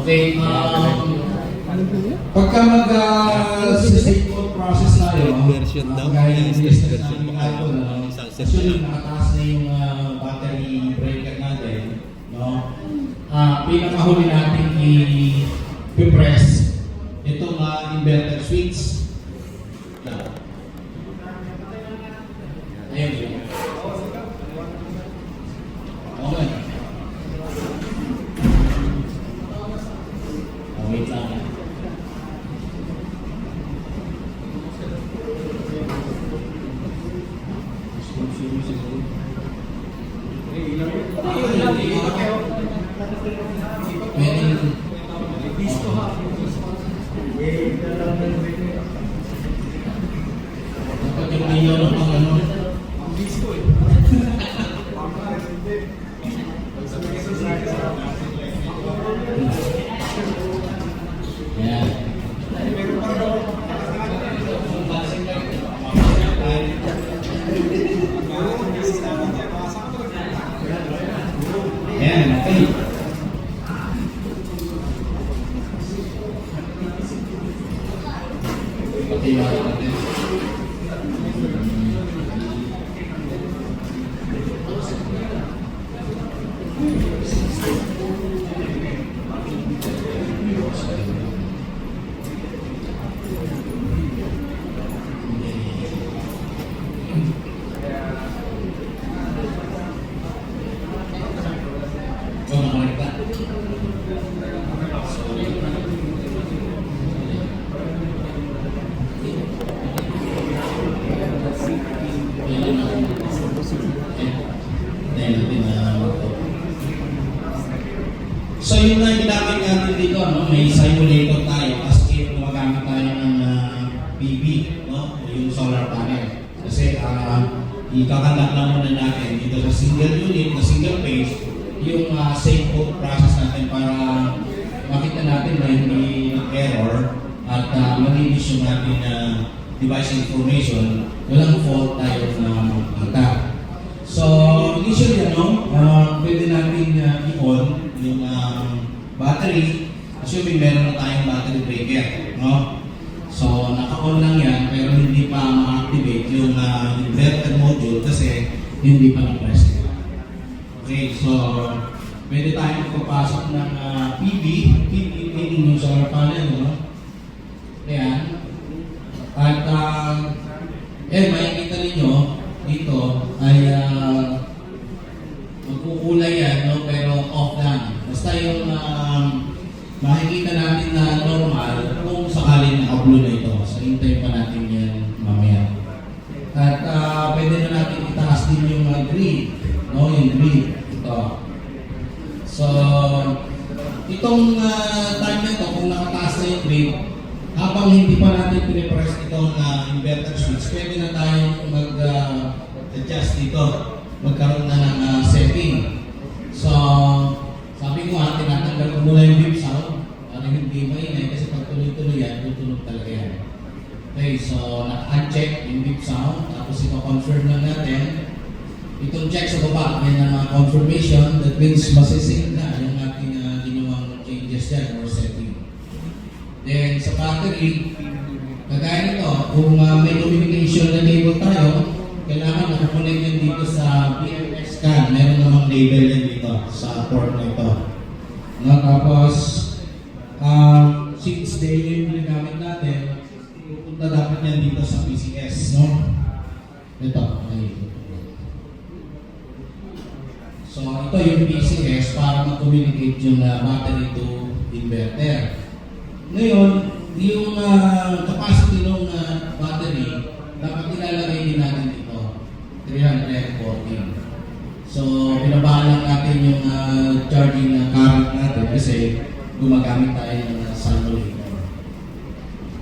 Okay, pagka mag-state code process tayo, Version daw, gaya ng list na version sabi baka nga ito, isang set actually na. nakataas na yung battery breaker natin, no? Pinakahuli natin i-press itong inverter switch. Ayun yun. Okay. Wait lang. Dapat yung ayaw ng pang ano. Yan. Yan, okay. Okay, natin. So yung ginamit natin dito, no, may simulator tayo kasi gumagamit tayo ng PV, no, yung solar panel. Kasi ikakandak lang muna natin dito sa single unit, na single phase, yung safe code process natin para makita natin na hindi error at malinis yung ating device information, walang fault tayo na makita. So initially, pwede natin i-on yung battery, assuming meron na tayong battery breaker, no? So naka-on lang yan, pero hindi pa ma-activate yung inverter module kasi hindi pa na-press. Okay, so pwede tayong magpapasok ng PV meaning yung solar panel, no? Ayan. At makikita ninyo dito ay magkukulay yan, no? Pero off lang. Basta yung makikita natin na normal kung sakaling naka-blue na ito. So hintayin pa natin yan mamaya. At pwede na natin itaas din yung green, no? Yung green. Ito. So itong time na ito, kung nakataas na yung green, habang hindi pa natin pinipress itong inverter switch, pwede na tayong mag-adjust dito. Magkaroon na ng setting. So, sabi ko tinatanggal ko muna yung beep sound para hindi maingay kasi pag tuloy-tuloy yan, tutunog talaga yan. Okay, so naka-uncheck yung beep sound, tapos ito-confirm lang natin. Itong check sa baba, may na confirmation, that means masising na yung ating ginawang changes yan or setting. Then sa battery, kagaya nito, kung may communication na label tayo, kailangan nakakunik yan dito sa BMS scan. Meron namang label yan dito sa port na ito. No, tapos, since daily yung ginagamit natin, pupunta dapat yan dito sa PCS. No? Ito. So, ito yung PCS para mag-communicate yung battery to inverter. Ngayon, yung capacity ng battery, dapat ilalagay din natin dito, 314. So, pinabahan lang natin yung charging current natin kasi gumagamit tayo ng simulator.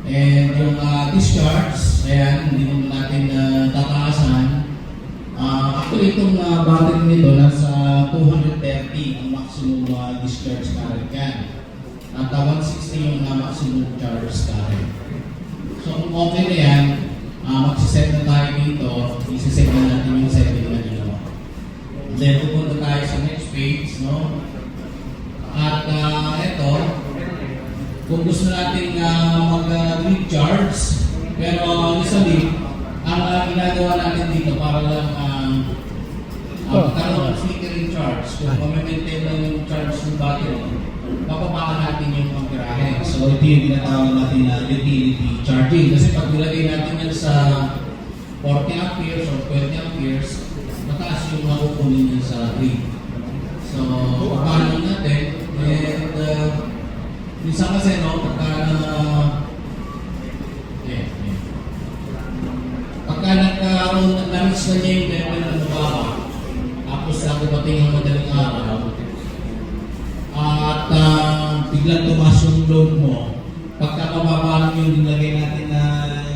And yung discharge, ayan, hindi naman natin tataasan. Actually, itong battery nito, nasa 230 ang maximum discharge current yan. At 160 yung maximum charge current. So kung okay na yan, magsiset na tayo dito, isiset na natin yung setting na ginawa. Then pupunta tayo sa next page, no? At ito, kung gusto natin mag-grid charge, pero usually, ang ginagawa natin dito para lang magkaroon ng flickering charge, kung ma-maintain lang yung charge ng battery, mapapaka natin yung amperahe. So ito yung tinatawag natin na utility charging. Kasi pag nilagay natin yan sa 40 amperes or 20 amperes, mataas yung makukunin yan sa grid. So, paano natin? And minsan kasi, pagka nagkaroon, na-reach na niya yung level na mababa, tapos dumating ang madaling araw, at biglang tumas yung load mo, pagka mababa yung nilagay natin na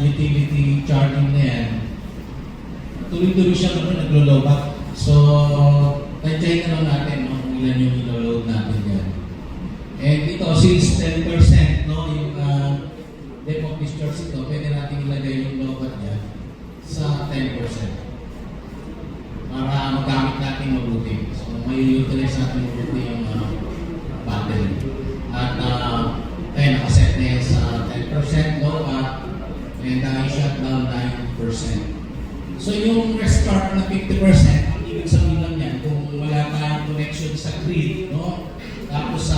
utility charging na yan, tuloy-tuloy siya kung naglo-lobat. So, tansyahin na lang natin kung ilan yung ilo-load natin yan. And ito, since 10%, yung depth of discharge ito, pwede natin ilagay yung lobat niya sa 10%. Para magamit natin mabuti. So, may utilize natin mabuti yung battery. At kaya nakaset na yan sa 10% lobat and i-shut down 9%. So yung restart na 50%, ang ibig sabihin lang yan, kung wala tayong connection sa grid, tapos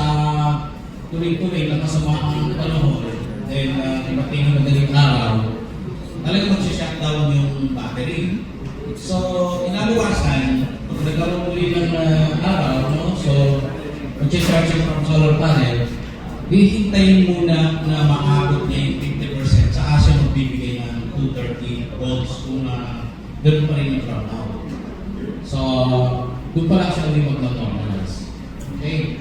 tuloy-tuloy lang sa mga panahon, then dumating ang madaling araw, talagang mag-shutdown yung battery. So, inaluwasan, pag nagkaroon muli ng araw, so mag-charge from solar panel, hihintayin muna na maabot niya yung 50%, saka siya magbibigay ng 230 volts kung ganun pa rin yung brownout. So, doon pa lang siya ulit mag-normalize. Okay?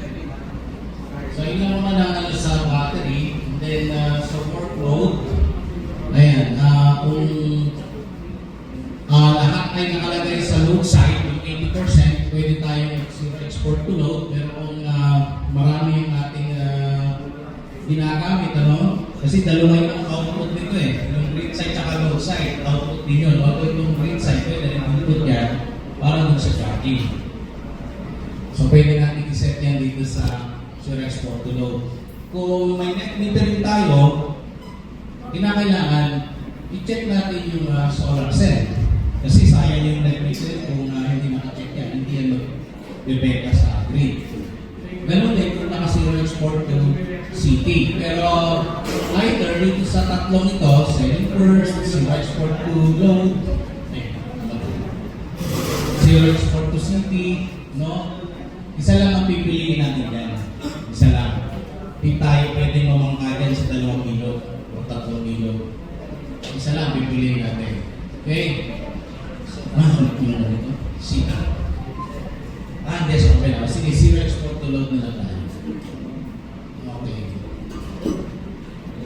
So, yun lang naman ang sa battery. And then, sa workload, ayan, kung lahat ay nakalagay sa load side, yung 80%, pwede tayo export to load. Pero kung marami yung ating ginagamit, kasi dalawa yung output nito yung grid side at load side, output din yun. Although yung grid side, pwede rin input yan para dun sa charging. So pwede natin i-set yan dito sa zero export to load. Kung may net metering tayo, kinakailangan i-check natin yung solar cell. Kasi sayang yung net meter kung hindi maka-check yan, hindi yan magbibenta sa grid. Ganun din kung naka-zero export to city. Pero either dito sa tatlong ito, selling first, zero export to load, zero export to city, isa lang ang pipiliin natin yan. Isa lang. Hindi tayo pwede mamangka dyan sa 2 kilo o 3 kilo. Isa lang pipiliin natin. Okay? So, ito? City. Hindi, so okay na. Sige, zero export to load na lang tayo. Okay.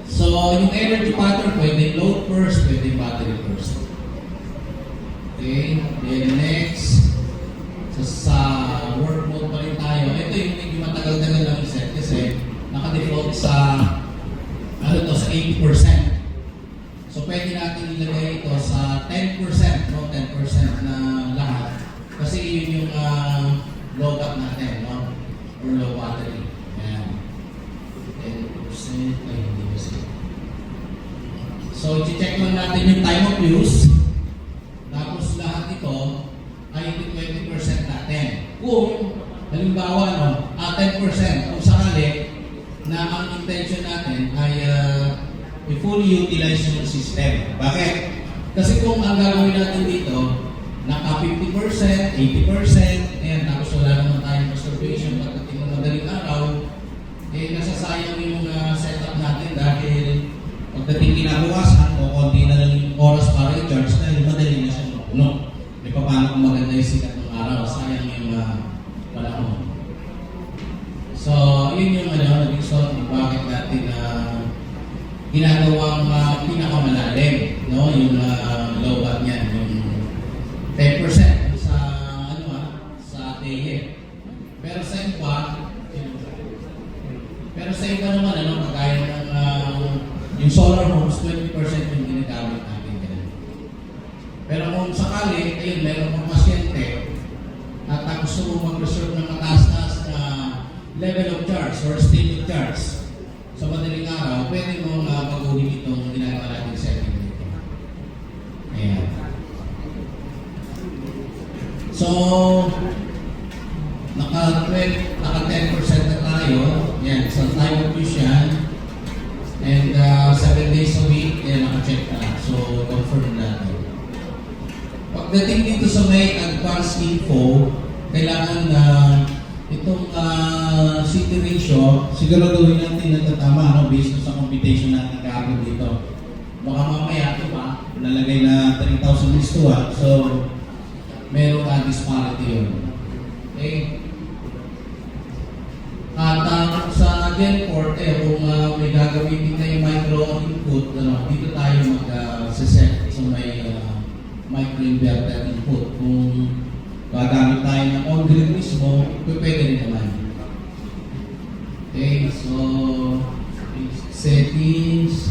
So, yung energy pattern, pwede load first, pwede battery first. Okay, then next, sa work mode pa rin tayo. Ito yung medyo matagal-tagal lang set kasi naka-default sa sa 80%. So, pwede natin ilagay ito sa 10%, 10% na lahat. Kasi yun yung low gap natin, or low battery. Ayan. 10%, ay hindi kasi. So, i-check lang natin yung time of use. Tapos lahat ito ay 20% natin. Kung, halimbawa, 10%, kung sakali na ang intention natin ay i-fully utilize yung system. Bakit? Kasi kung ang gagawin natin dito, naka 50%, 80%, ayan, tapos wala naman tayong masturbation pagdating ng madaling araw, nasasayang yung setup natin dahil pagdating kinabukasan o konti na lang yung oras para i-charge dahil madali na siya mapuno. May paano kung maganda yung sikat ng araw, sayang yung panahon. So, yun yung naging result kung bakit natin ginagawang pinakamalalim, yung low bat niyan, yung 10% sa sa TE. Pero sa iba naman kagaya ng yung solar homes, 20% yung ginagamit natin ganun. Pero kung sakali, ayun, meron kang pasyente at gusto mo mag-reserve ng mataas-taas na level of charge or state of charge. sa madaling araw, pwede mong baguhin itong ginagawa natin setting dito. Ayan. So, naka 10% na tayo. Yan, sa time of use yan. And 7 days a week, yan, naka-check na. So, confirm natin. Pagdating dito sa may advanced info, kailangan na itong city ratio, siguraduhin natin na tatama, no, based sa computation natin kahapon dito. Baka mamaya ito pa, nalagay na 3,000:1. So, meron disparity yun. Okay? At sa Gen 4, kung may gagamitin na yung micro input, dito tayo mag-set sa may micro inverter input. Kung gagamit tayo ng on-grid mismo, pwede rin naman. Okay, so settings.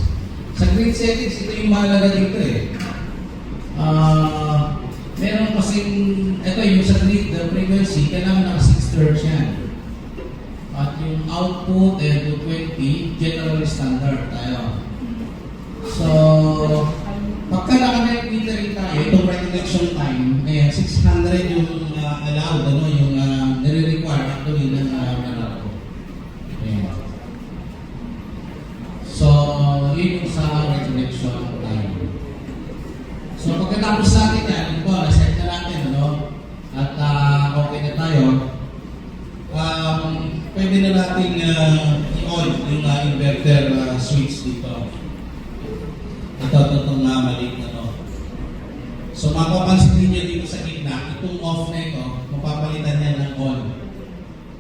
Sa grid settings, ito yung mahalaga dito eh. Meron kasing, ito yung sa grid frequency, kailangan naka 6 Hz yan. At yung output, 220, generally standard tayo. So, pagka naka-net metering tayo, itong recollection time, 600 yung allowed, yung nire-require actually ng ko. So, yun yung sa recollection time. So, pagkatapos natin yan, ito, na-set na natin, at okay na tayo, pwede na natin i-on yung inverter switch dito. Ito maliit na So, mapapansin niyo dito sa gitna, itong off na ito, mapapalitan niya ng on.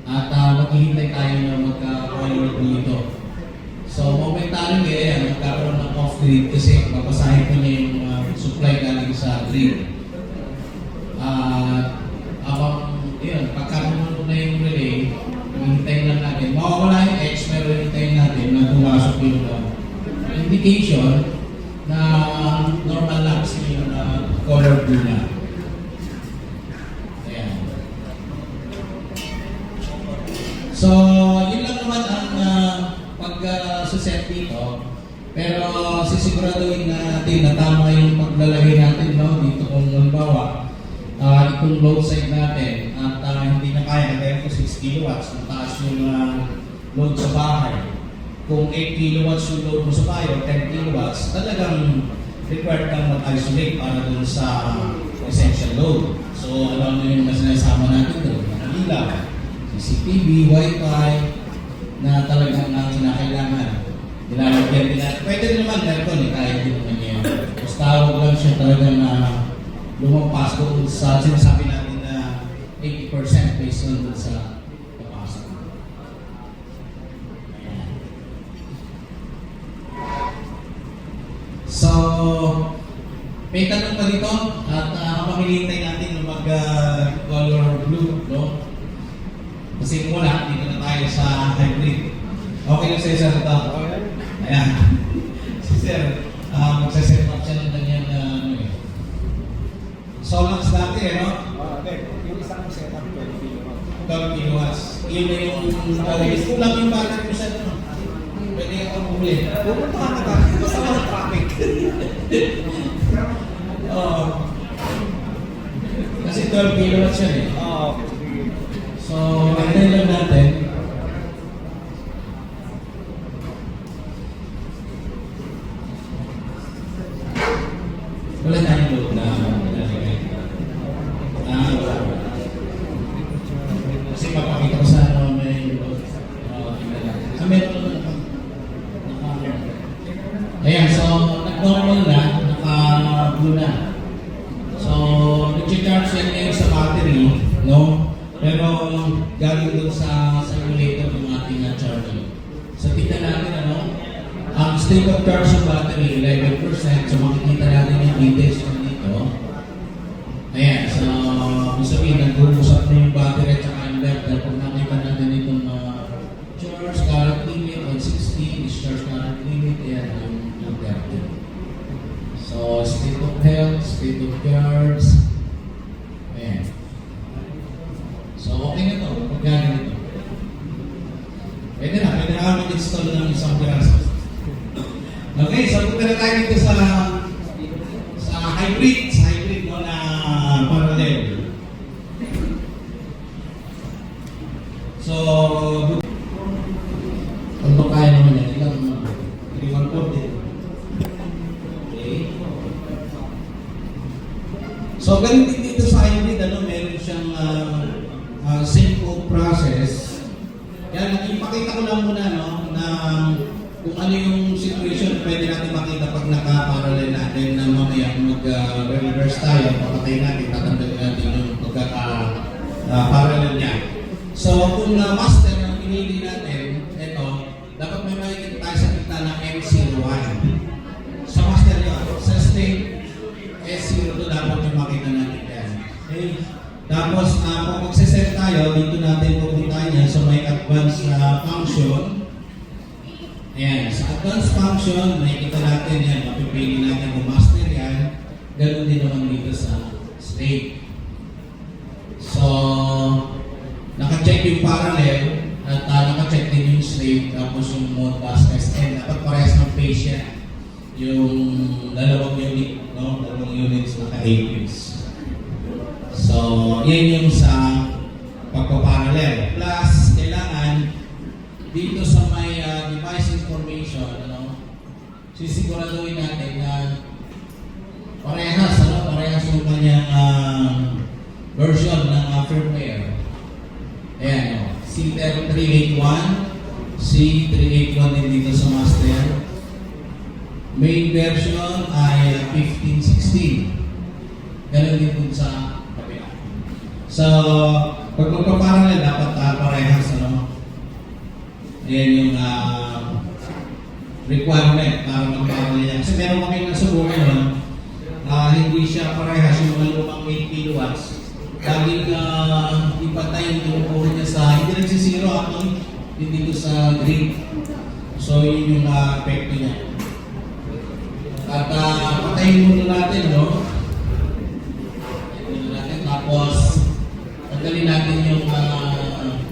At maghihintay tayo na magka-on dito. So, momentarily, magkakaroon ng off-grid kasi mapasahin ko niya yung supply galing sa grid. Pagkakaroon na yung relay, hintayin lang natin. Mawawala yung X, pero hintayin natin na pumasok yung indication na normal lang yung color blue na. Ayan. So, yun lang naman ang pag-set dito. Pero sisiguraduhin na natin na tama yung paglalagay natin dito kung halimbawa itong load side natin at hindi na kaya dahil ko 6 kilowatts, mataas yung load sa bahay. Kung 8 kilowatts yung load mo sa bahay o 10 kilowatts, talagang required kang mag-isolate para dun sa essential load. So, ano yung sinasama natin doon? Ilaw, CCTV, Wi-Fi, na talagang kinakailangan. Nilalagyan din natin. Pwede naman aircon, kahit din naman yan. Basta tawag lang siya talaga na lumampas doon sa sinasabi natin na 80% based on doon sa capacity. So, may tanong pa dito at mamilintay natin na mag-color blue, no? Kasi mula, dito na tayo sa hybrid. Okay na sa'yo, sir, ito. Ayan. Si sir, magsaset up siya ng ganyan Solax dati, no? Yung isang setup 12 kilowatts. 12 kilowatts. Yun na yung kulang yung battery mo sa ano. Pwede ka bumili. Pupunta ka na tayo. Basta walang traffic. Oo. Kasi 12 kilowatts yan eh. Oo. So, magdala lang natin. Wala tayong load na nalagay. Kasi mapakita ko sa may load. Meron naman. Ayan, so nag-normal na, naka-blue na. So, nag-charge yan ngayon sa battery, no? Pero galing doon sa simulator ng ating charging. So, tignan natin ang state of charge ng battery, 11%. So, makikita natin yung details dito. Ayan, so, ibig sabihin, nag-uusap na yung battery at saka inverter. Kung nakita natin itong charge current limit on 60, discharge current limit, ayan yung inverter. So, state of health, state of charge. Ayan. So, okay na ito. Pag ganito. Pwede na kami mag-install ng isang piraso. Okay, so punta na tayo dito sa hybrid no, na parallel. So, ano kaya naman yan? Ilang 340. Okay. So, ganun din dito sa hybrid, meron siyang same code process. Yan, ipakita ko lang muna, na kung ano yung situation, pwede natin makita pag naka-parallel natin na mamaya mag-reverse tayo, papatay natin, tatanggalin natin yung pagkaka-parallel niya. So, kung master ang pinili natin, ito, dapat may makikita tayo sa kita ng M01. Sa master yun, sa state S02 dapat yung makita natin yan. Okay? Tapos, kung magsiset tayo, dito natin pupuntahan yan so may advanced function. Ayan, sa advanced function, makikita natin yan, mapipili natin kung master yan. Ganun din naman dito sa state. So, naka-check yung parallel at naka-check din yung slave tapos yung Modbus SN. Dapat parehas ng phase yan. Yung dalawang unit, dalawang units naka-APs. So, yan yung sa pagpaparallel. Plus, kailangan dito sa may device information, sisiguraduhin natin na parehas yung kanyang version ng firmware. Ayan, C381, C381 din dito sa master. Main version ay 1516. Ganun din dun sa kabila. So, pag magpaparallel, dapat parehas, ayan yung requirement para magparallel yan. Kasi meron kami nasubukan nun, hindi siya parehas yung mga lumang 8 kilowatts. Laging ipatay yung tumukuha niya sa, hindi nagsisiro ako, hindi dito sa grid. So, yun yung epekto niya. At patayin muna natin, tapos, tanggalin natin yung parallel tapos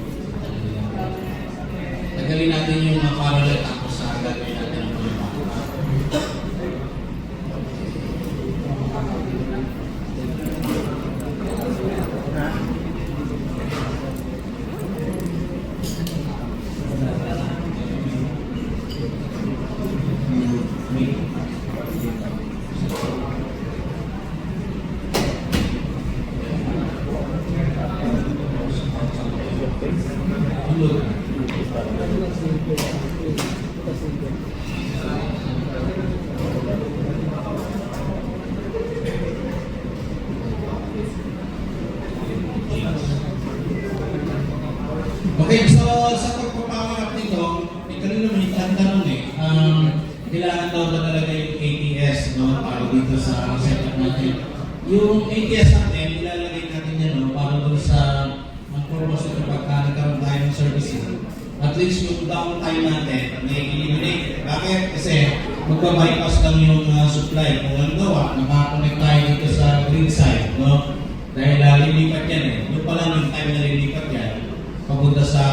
gagawin natin ang pagbabago. Okay, so sa pagpapangarap nito, kanina may tanong kailangan daw na talaga yung ATS, para dito sa setup natin. Yung ATS natin, ilalagay natin yan, para doon sa mag-purpose ito pagka nagkaroon tayo ng servicing. At least yung downtime natin, na-eliminate. Bakit? Kasi magpa-bypass lang yung supply. Kung ang gawa, nakakonect tayo dito sa grid side, dahil lilipat yan Yung pala yung time na lilipat yan, papunta sa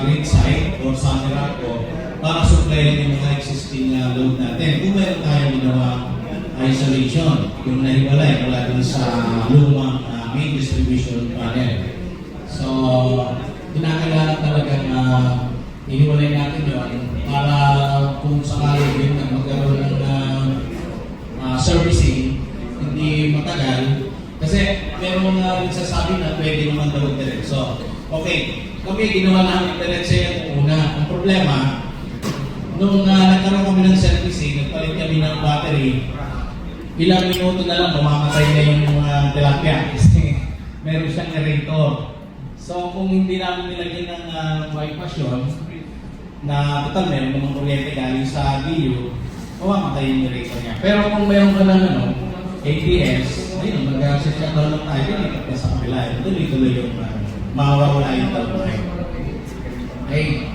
grid side or sa Meralco para supplyan yung mga existing load natin. Kung mayroon tayong ginawa isolation, yung nahiwalay mula dun sa lumang main distribution panel. So, kinakailangan talaga na iniwalay natin yun para kung sakali din na magkaroon ng servicing, hindi matagal. Kasi meron mga nagsasabi na pwede naman daw diretso. Okay, kami ginawa namin diretso yung una. Ang problema, nung nagkaroon kami ng servicing, nagpalit kami ng battery, ilang minuto na lang mamamatay na yung tilapia kasi meron siyang aerator. So kung hindi namin nilagyan ng bypass yun, na total meron namang kuryente galing sa DU, mamamatay yung aerator niya. Pero kung meron ka ng ABS, ayun, mag-shut down lang tayo, dilipat na sa kabila. Tuloy-tuloy yung mawawala yung talbay. Okay.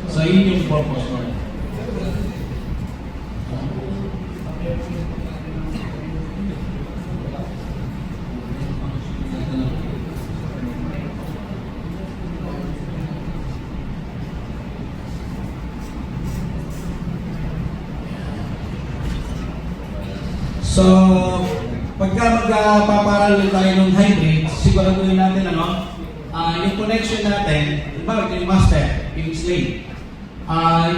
So yun yung purpose mo. So, pagka magpaparallel tayo ng hybrid, siguraduhin natin yung connection natin, diba, yung master, yung slave.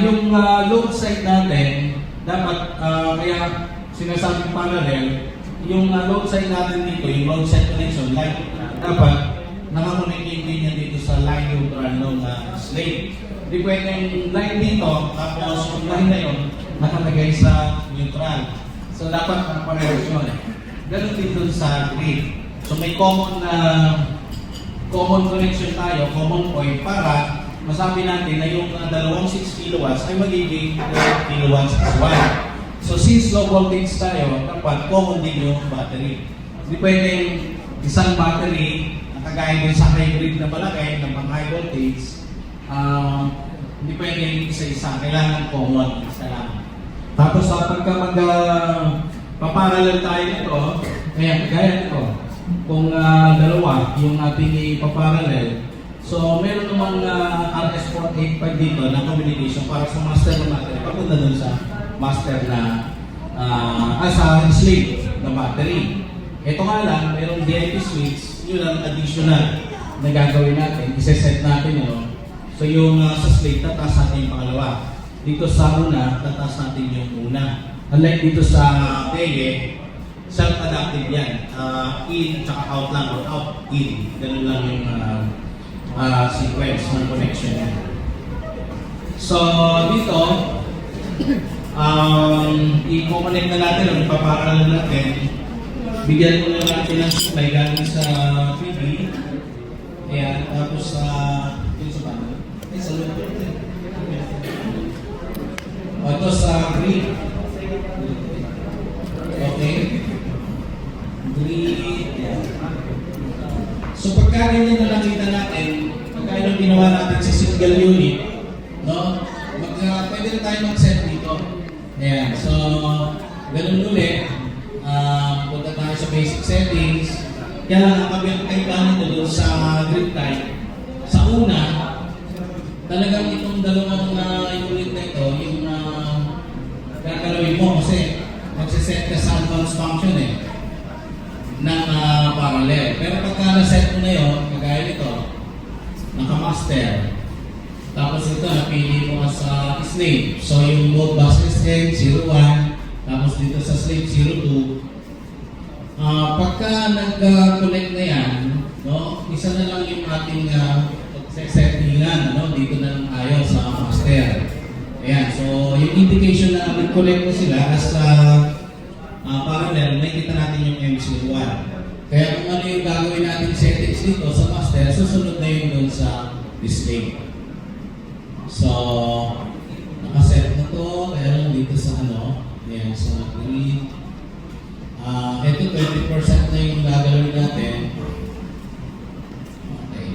Yung load side natin, dapat kaya sinasabing parallel, yung load side natin dito, yung load side connection, dapat nakakonect din yan dito sa line neutral ng slave. Hindi pwede yung line dito, tapos yung line na yun, nakalagay sa neutral. So dapat parehas yun. Ganun dito sa grid. So may common connection tayo, common point, para masabi natin na yung dalawang 6 kilowatts ay magiging 12 kilowatts as well. So since low voltage tayo, dapat common din yung battery. Hindi pwedeng isang battery na kagaya din sa hybrid na malaki, ng pang high voltage, hindi pwedeng isa-isa. Kailangan common, isa lang. Tapos pagka paparallel tayo nito, kaya nito, kung dalawa yung ating ipaparallel, so meron namang RS485 dito na communication para sa master na battery, papunta dun sa master na sa slave na battery. Ito nga lang, merong DIP switch, yun ang additional na gagawin natin, isa-set natin yun. So yung sa slave, tataas natin yung pangalawa. Dito sa una, tataas natin yung una. Unlike dito sa PEGE, self-adaptive yan. In, tsaka out lang, or out, in. Ganun lang yung sequence ng connection yan. So, dito, i-connect na natin, o ipaparallel natin. Bigyan mo na natin ng supply galing sa PB. Ayan, tapos dito sa panel. Sa loob. Ito sa grid. Okay. Grid. So pagka ganyan na nakita natin, pagka yung ginawa natin sa single unit, no? Pwede na tayo mag-set dito. Ayan. So, ganun ulit. Punta tayo sa basic settings. Kaya lang, ang kailangan nito sa grid type. Sa una, talagang itong dalawang unit na ito, yung gagalawin mo kasi magsiset ka sa advanced function ng parallel. Pero pagka na-set mo na yun, kagaya nito, naka-master. Tapos ito, napili mo sa slave. So yung mode bus is N, 01, tapos dito sa slave, 02. Pagka nag-connect na yan, no, isa na lang yung ating settingan, dito na lang tayo sa master. Ayan, so yung indication na nag-connect na sila as parallel, nakikita natin yung MC1. Kaya kung ano yung gagawin natin settings dito sa master, susunod na yun doon sa display. So, nakaset na to, kaya lang dito sa ayan, sa grid. Ito 20% na yung gagawin natin. Okay.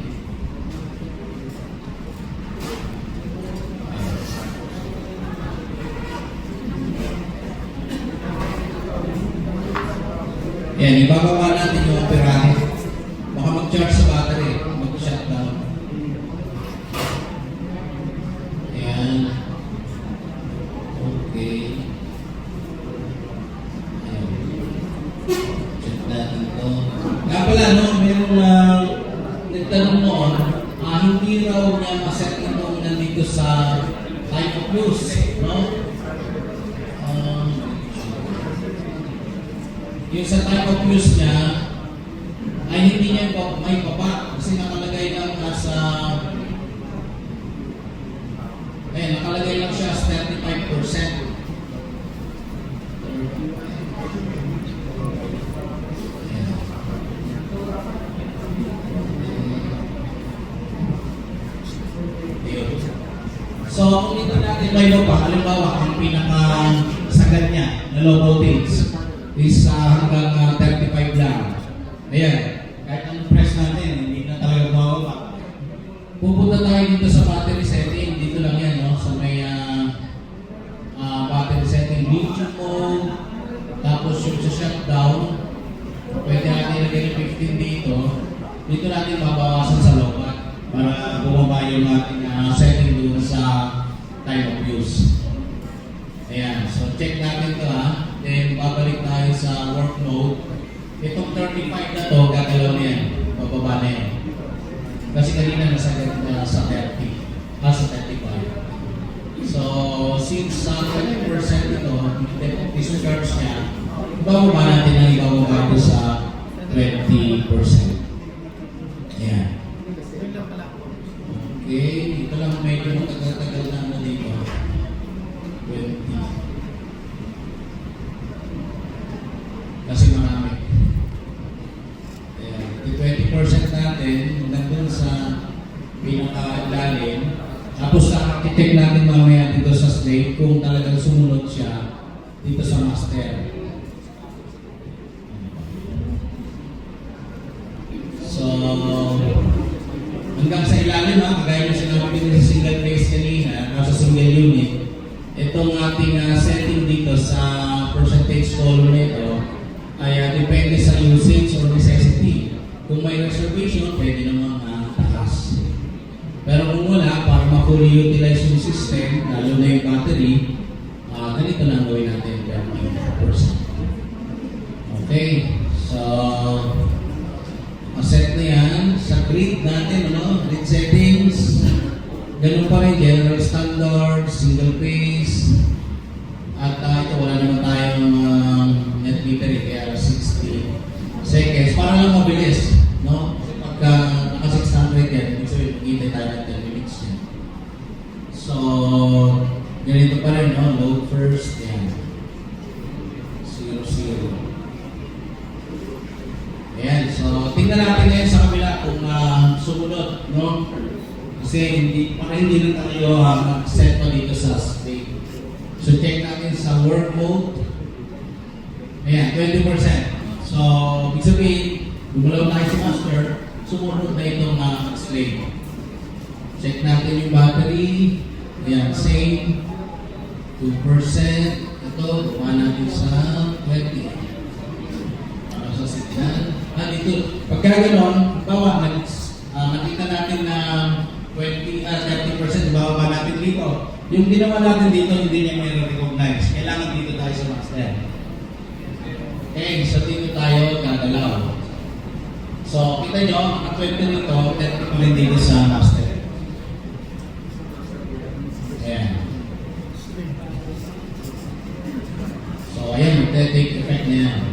Ayan, ibababa natin yung operahe. Baka mag-charge sa battery, mag-shutdown. Ayan. Okay. Ayan. Check natin ito. Nga pala, merong nagtanong noon, hindi raw niya maset itong nandito sa type of use, yung sa type of use niya ay hindi niya may baba kasi nakalagay lang sa nakalagay lang siya as 35%. So kung ito natin may baba, halimbawa ang pinaka-sagad niya na low voltage is hanggang 35 lang. Ayan, kahit ang press natin, hindi na talaga mababa. Pupunta tayo dito sa battery setting. Dito lang yan, sa may battery setting. Medium mode, tapos yung sa shutdown, pwede natin ilagay yung 15 dito. Dito natin mabawasan sa lobat para bumaba yung ating setting doon sa time of use. Ayan, so check natin ito Then babalik tayo sa sa work mode. Itong 35 na to, gagalaw na yan. Bababa na yan. Kasi kanina nasa 30, sa 35. So, since 20% ito, disregards niya, bababa natin ang ibababa ito sa 20%. Ayan. Okay, ito lang medyo matagal-tagal na ano dito. 20. Kasi marami. Ayan. Yung 20% natin, nandun sa pinaka-lalim. Tapos sa architect natin mamaya dito sa slate, kung talagang sumunod siya dito sa master. So, hanggang sa ilalim kagaya na sinabi ko sa single phase kanina, sa single unit, itong ating setting dito sa percentage column nito ay depende sa usage or necessity. Kung may reservation, pwede namang takas. Pero kung wala, para ma-fully utilize yung system, lalo na yung battery, ganito lang gawin natin 20%. Okay, so set na yan sa grid natin, grid settings, ganun pa rin, general standard, single phase, at ito wala naman tayong net metering, kaya 60 seconds, para lang mabilis, no? Kasi pagka naka 600 yan, ibig sabihin mag-hintay tayo ng 10 minutes yan. So, ganito pa rin, load first, yan. 0, 0. Ayan, so tingnan natin ngayon sa kabila kung sumunod, no? Kasi para hindi na tayo mag-set pa dito sa state. So check natin sa work mode. Ayan, 20%. So, ibig sabihin, gumalaw tayo sa master, sumunod na itong slate. Check natin yung battery. Ayan, same. 2%. Ito, gawa natin sa 20. Para sa signal. Dito, pagka gano'n, bawa, nakita natin na 30%, bababa natin dito. Yung ginawa natin dito, hindi niya may recognize. Kailangan dito tayo sa master. Okay, so dito tayo gagalaw. So, kita nyo, ang 20 nito, 30 pa rin dito sa master. Ayan. So, ayan, mag-take effect na yan.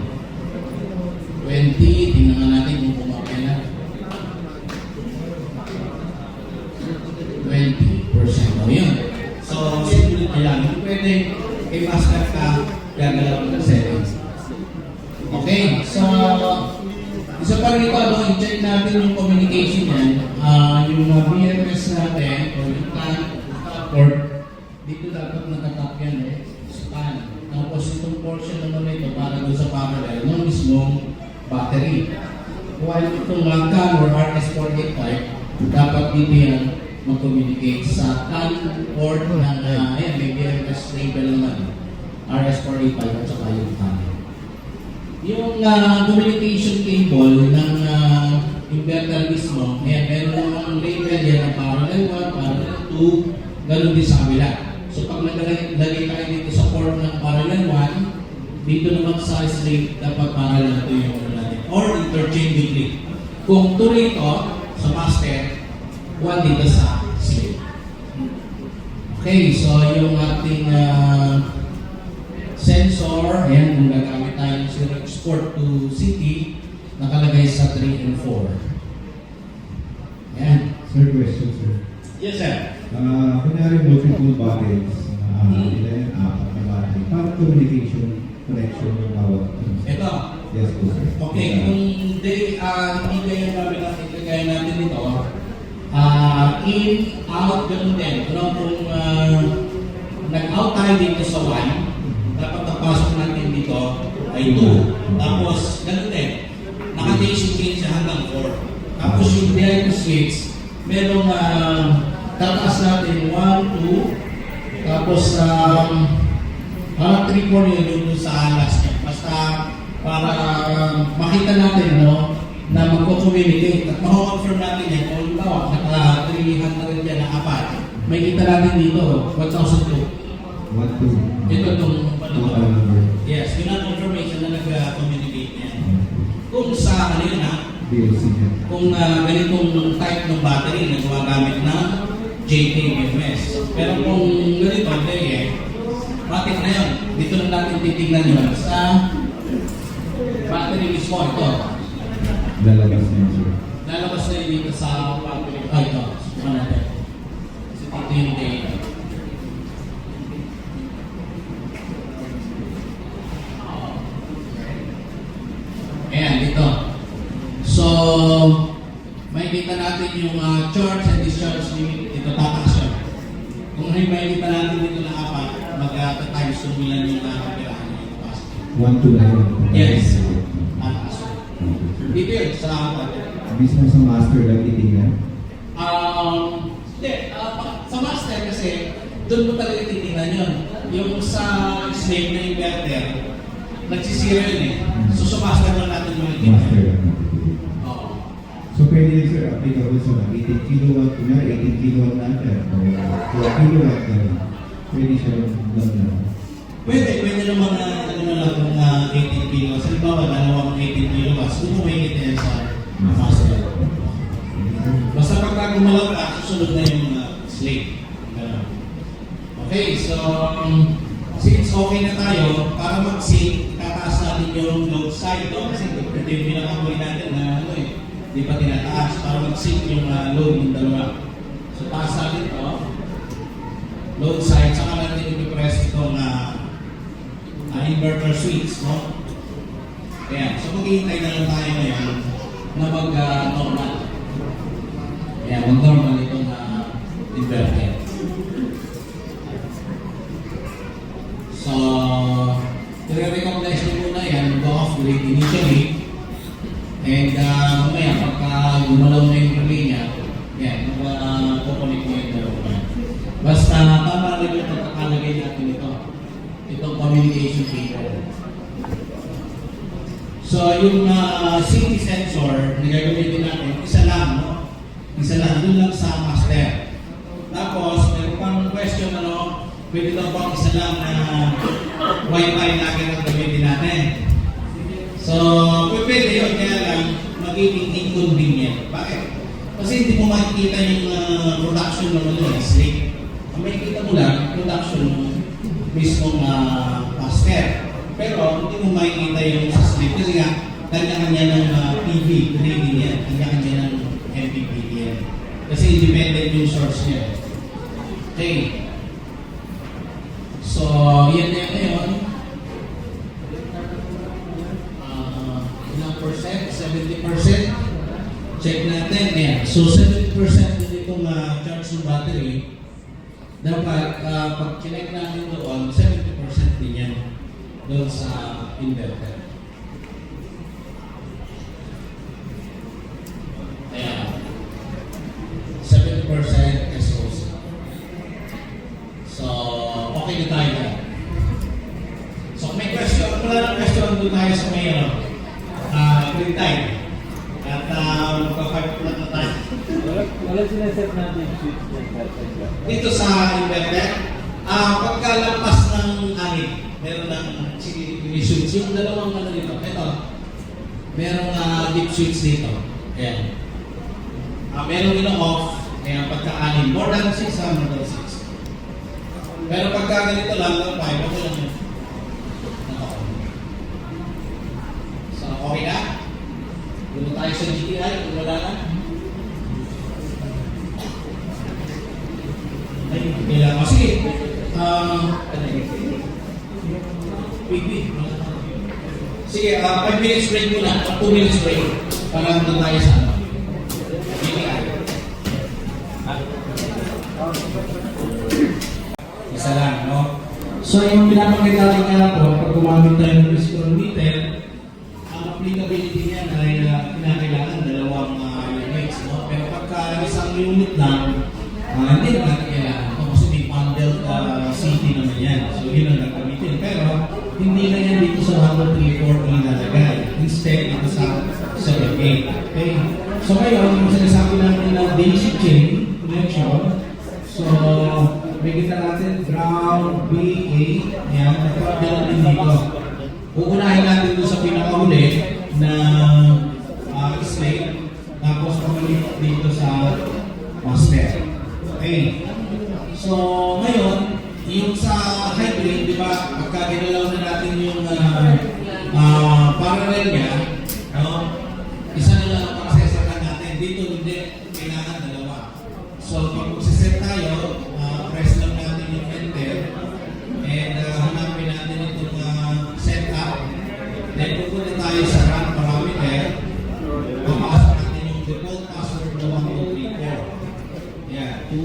20, tingnan nga natin kung kumapay na. 20%. O yun. So, simple na yan. Hindi pwede i-master ka, gagalaw ng settings. Okay, so, isa pa rin ito, i-check natin yung communication yan. Yung BMS natin, o yung port, dito dapat nakatap yan span. Tapos itong portion naman ito para doon sa parallel ng mismong battery. While itong CAN or RS485, dapat dito yan mag-communicate sa CAN port ng, ayan, may BMS label naman, RS485 at saka yung CAN. Yung communication cable ng inverter mismo, ayan, meron namang label yan ng parallel 1, parallel 2, ganun din sa kabila. So pag naglagay tayo dito sa port ng parallel 1, dito naman sa slate, dapat parallel 2 yung natin. Or interchangeably. Kung 2 rito sa master, 1 dito sa slate. Okay, so yung ating sensor, ayan, kung gagamit tayo ng zero export to city, nakalagay sa 3 and 4. Ayan. Sir, question, sir. Yes, sir. Kunyari multiple batteries, ilan apat na battery. Paano communication connection ng bawat? Ito. Yes, po, sir. Okay, kung hindi kayo ilagay natin dito, in, out, ganun din. Kung nag-out tayo dito sa 1, dapat napasok natin dito ay 2. Tapos, ganun din. Naka-station change siya hanggang 4. Tapos yung behind the switch, merong tataas natin 1, 2, tapos 3, 4 yun sa alas niya. Basta para makita natin na magko-communicate at mako-confirm natin yan. Kung halimbawa, naka 300 yan na apat, may kita natin dito, 1,002. 1, 2. Ito itong Total number. yes, yun ang information na nag sa ano yun ha, DLC niya. kung ganitong type ng battery na gumagamit na JKBMS. Pero kung ganito, hindi matik na yun. Dito lang natin titignan yun sa battery mismo. Ito. Lalabas niya siya. Lalabas na yun dito sa battery. Ito. Ano natin? Kasi dito yung data. Ayan, dito. So, makikita natin yung charge and discharge limit. Ito, tataas yun. Kung makikita natin dito na apat, mag-times 2 million yung nakapirahan ng capacity. 1 to 9. Yes. Tataas yun. Dito yun, sa battery. Mismo sa master lang titingnan. Hindi, sa master kasi, doon mo talaga titingnan yun. Yung sa slave na inverter, nagsisira yun eh. So sa master lang natin yung Master titingnan. lang titingnan. Oo. So pwede rin sir, applicable sa 18 kilowatt, kunya 18 kilowatt natin, o 4 kilowatt na pwede siya lang. Pwede naman na ano na lang kung 18 kilowatts. Halimbawa, dalawang 18 kilowatts, doon mo makikita yan sa master. Basta pagka gumalaw ka, susunod na yung slave. Ganun. Okay, so since okay na tayo, para mag-sync, tataas natin yung load side. No? Kasi ito yung pinakamuli natin na ano eh, di pa tinataas para mag-sync yung load ng dalawa. So taas natin ito, load side, saka natin i-press itong inverter switch. No? Ayan, so maghihintay na lang tayo ngayon na mag-normal. Ayan, mag-normal itong inverter. So, i-recognize nyo muna yan, go off grid initially. And mamaya, pagka gumalaw na yung relay niya, yan, mag-connect mo yung dalawa. Basta, tama rin yung pagkakalagay natin ito. Itong communication cable. So, yung CT sensor na gagamitin natin, isa lang, no? Isa lang, dun lang sa master. Tapos, meron pang question, ano, pwede daw bang isa lang na Wi-Fi na ang gamitin natin. So, pwede yun, kaya lang magiging inconvenient. Bakit? Kasi hindi mo makikita yung production ng ano, slave. Ang makikita mo lang, production ng mismong master. Pero hindi mo makikita yung sa slave. Kasi nga, kanya-kanya ng PV, reading yan. Kanya-kanya ng MPPT yan. Kasi independent yung source niya. Okay. So, yan na yun ngayon. Ilang percent? 70%? Check natin. Ayan. So, 70% din itong charge ng battery. Dapat, pag connect natin doon, 70% din yan doon sa inverter. Ayan. 70% SOC. So, okay na tayo na. So, kung may question, kung wala ng question, doon tayo sa may grid time. At magpa-5 na tayo. Wala sinaset natin yung switch niya. Dito sa inverter, pagkalampas ng anin, meron ng switch. Yung dalawang ano dito, ito, merong deep switch dito. Ayan. Meron din off, ayan, pagka-anin. More than 6, more than 6. Pero pagka ganito lang, 5, okay lang yun. So, okay na? Doon tayo sa GTI, kung wala na. Ay, kailangan. O sige. Sige, 5 minutes break muna. 2 minutes break. Para doon tayo sa ano. GTI. Isa lang, no? So, yung pinapanggit natin nga po, pag gumamit tayo ng micrometer, ang applicability niya ay kinakailangan dalawang units, no? Pero pagka isang unit lang, hindi na natin kailangan ito kasi may bundled CT naman yan. So, yun ang gagamitin. Pero, hindi na yan dito sa 1, 2, 3, 4 ilalagay. Instead, dito sa 7, 8. Okay? So, ngayon, yung sinasabi natin ng DC chain connection, so, may kita natin ground, B, A, yan, nagpapagdalan din dito. Uunahin natin doon sa pinakahuli, na slate, tapos pumalik dito sa master. Okay. So, ngayon, yung sa hybrid, di ba, pagka ginalaw na natin yung parallel niya, no? Isa na lang ang processor natin. Dito hindi, kailangan dalawa. So, pag magsiset tayo, press lang natin yung enter, and hanapin natin itong setup. Then, pupunta tayo sa run parameter. Papasok natin yung default password na 1234. Yeah, 2,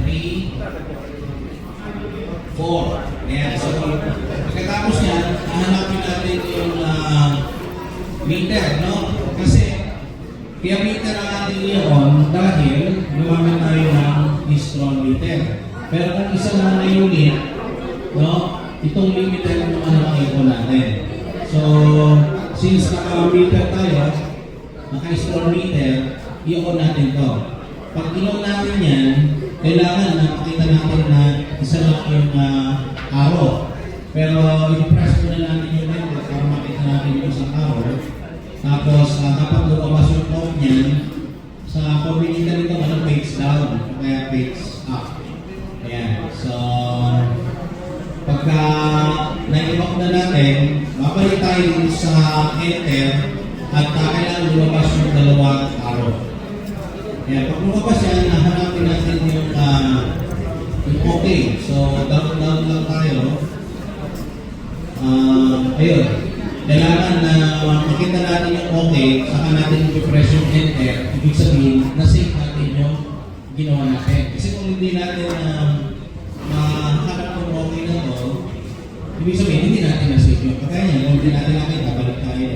3, 4. Ayan, so pagkatapos yan, hahanapin natin yung meter, no? Kasi, kaya meter ang ating yun dahil gumamit tayo ng Istron meter. Pero kung isa lang na unit, no? Itong limiter naman ang ipon natin. So, since naka-meter tayo, naka-Istron meter, i-on natin to. Pag i-on natin yan, kailangan na makita natin na isa lang yung arrow. Pero i-press muna natin yung enter para makita natin yung isang arrow. Tapos kapag lumabas yung off niyan, sa pamilitan nito page down, kaya page up. Ayan. So, pagka na-lock na natin, babalik tayo dito sa enter at kailangan lumabas yung dalawang arrow. Ayan, pag lumabas yan, nahanapin natin yung okay. So, down lang tayo. Ayun. Kailangan na makita natin yung okay, saka natin i-press yung enter. Ibig sabihin, na-save natin yung ginawa natin. Kasi kung hindi natin mahanap yung okay na to, ibig sabihin, hindi natin na-save yung kaya niya. Kung hindi natin nakita, balik tayo.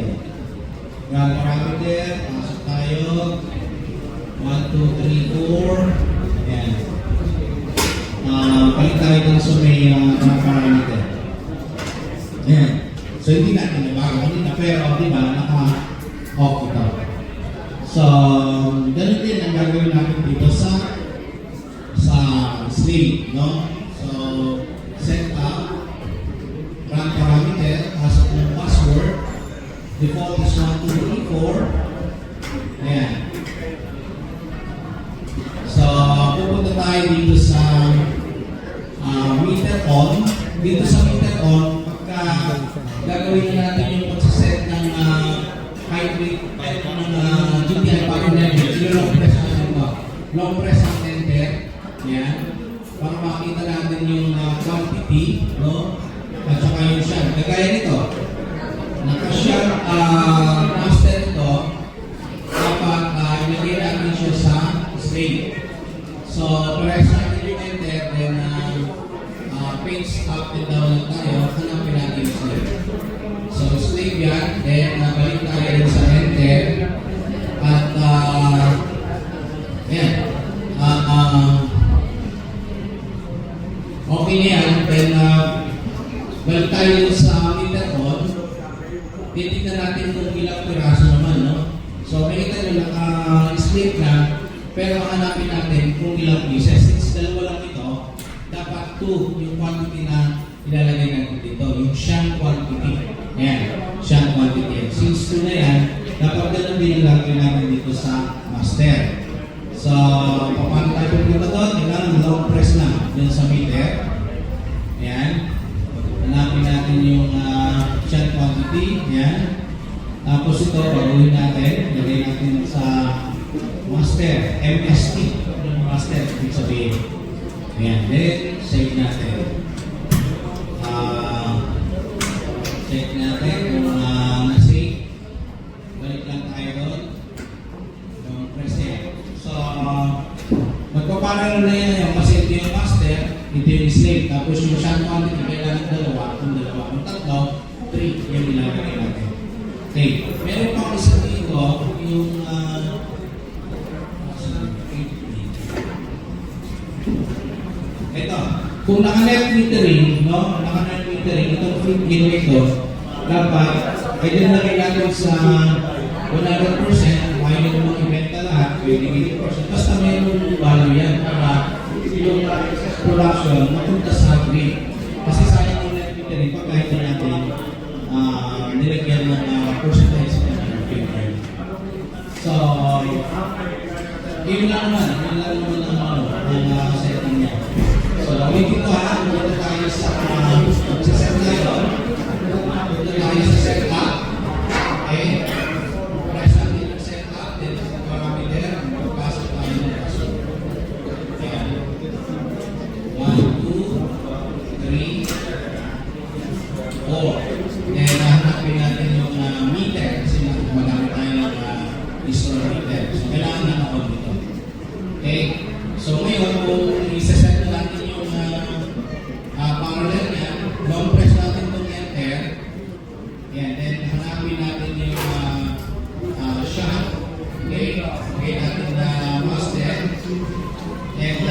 Run parameter, pasok tayo. 1, 2, 3, 4. Ayan. Balik tayo dun sa may parameter. Ayan. So, hindi natin nabago kanina, pero di ba, naka-off ito. So, ganun din ang gagawin natin dito sa slate, no? So, set up, run parameter, pasok ng password, default is 1, 2, 3, 4. Ayan. So, pupunta tayo dito sa meter on. Dito sa meter on, pagka gagawin natin yung pagsaset ng hybrid type ng GTI power level, long press natin ito. Long press ang enter. Yan. Para makita natin yung quantity, no? At saka yung shunt. Kagaya nito. Naka-shunt master ito. Dapat ilagay natin siya sa slate. So, press natin yung enter, then page up and down lang tayo, hanapin natin yung slate. So, slate yan, then balik tayo rin sa enter, at yan. Okay na yan, then balik tayo sa meter on, titignan natin kung ilang piraso naman, no? So, makita nyo naka-slate na, pero hanapin natin kung ilang pieces. Since dalawa lang ito, dapat 2 yung quantity na ilalagay natin dito. Yung shunt quantity. Ayan, shunt quantity. Since 2 na yan, dapat ganun din yung lagay natin dito sa master. So, paano tayo pupunta doon? Kailangan long press lang dun sa meter. Ayan. Hanapin natin yung shunt quantity. Ayan. Tapos ito, baguhin natin. Lagay natin sa master, MST, yung master, ibig sabihin. Ayan, then, save natin. Check natin kung na-save. Balik lang tayo doon. Yung press yan. So, magpaparallel na yan kasi ito yung master, ito yung slave, tapos yung shunt quantity, kailangan dalawa, kung tatlo, 3, yung ilalagay natin. Okay, meron pang isa dito, yung ito, kung naka-net metering, no? Naka-net metering, itong flip generator, dapat, pwede na natin sa 100%, kaya nyo namang ibenta lahat, pwede 80%. Basta mayroong value yan para yung production mapunta sa grid. Kasi sayang yung net metering, pag kahit na natin nilagyan ng percentage ng filter. So, yun lang naman ang setting niya. So, ulitin ko ha, dito tayo sa set tayo. Dito tayo sa setup. Okay? Press natin yung setup. Then, parameter. Pasok tayo ng pasok. Ayan. 1, 2, 3, 4. Then, hanapin natin yung meter kasi magamit tayo ng install meter. So, kailangan na ako dito. Okay? So, ngayon, kung isa-set na natin yung parallel niya, long press natin itong enter. Yan, then hanapin natin yung shot. Okay? Okay natin na master. And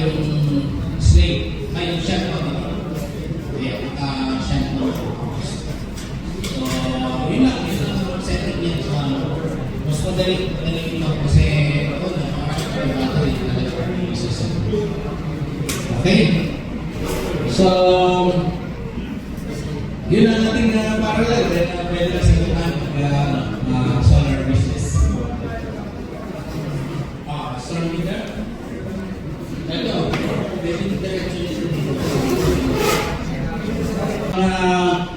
yung slate. Ay, yung shot ko dito. Okay, shot ko. So, yun lang. Yun lang ang setting niya. So, mas madali ito kasi ako na parang battery talaga isa-set. Okay? So, yun ang ating parallel. Then, pwede na siguran solar business. Solar meter. Ito, pwede diretso nito dito.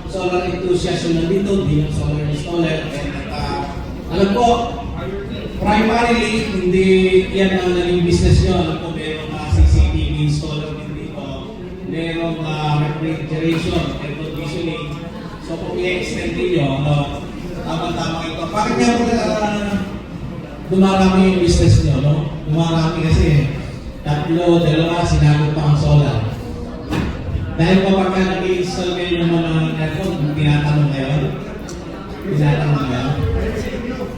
Solar enthusiast yung nandito, hindi yung solar installer. And, alam ko, primarily, hindi yan ang naging business nyo. Alam ko, meron CCTV installer din dito. Merong refrigeration, air conditioning. So, kung i-extend din nyo, tama-tama ito. Bakit nga po dumarami yung business nyo, no? Dumarami kasi, tatlo, dalawa, sinagot pa ang solar. Dahil pa pagka nag-i-install kayo ng mga aircon, tinatanong kayo? Tinatanong kayo?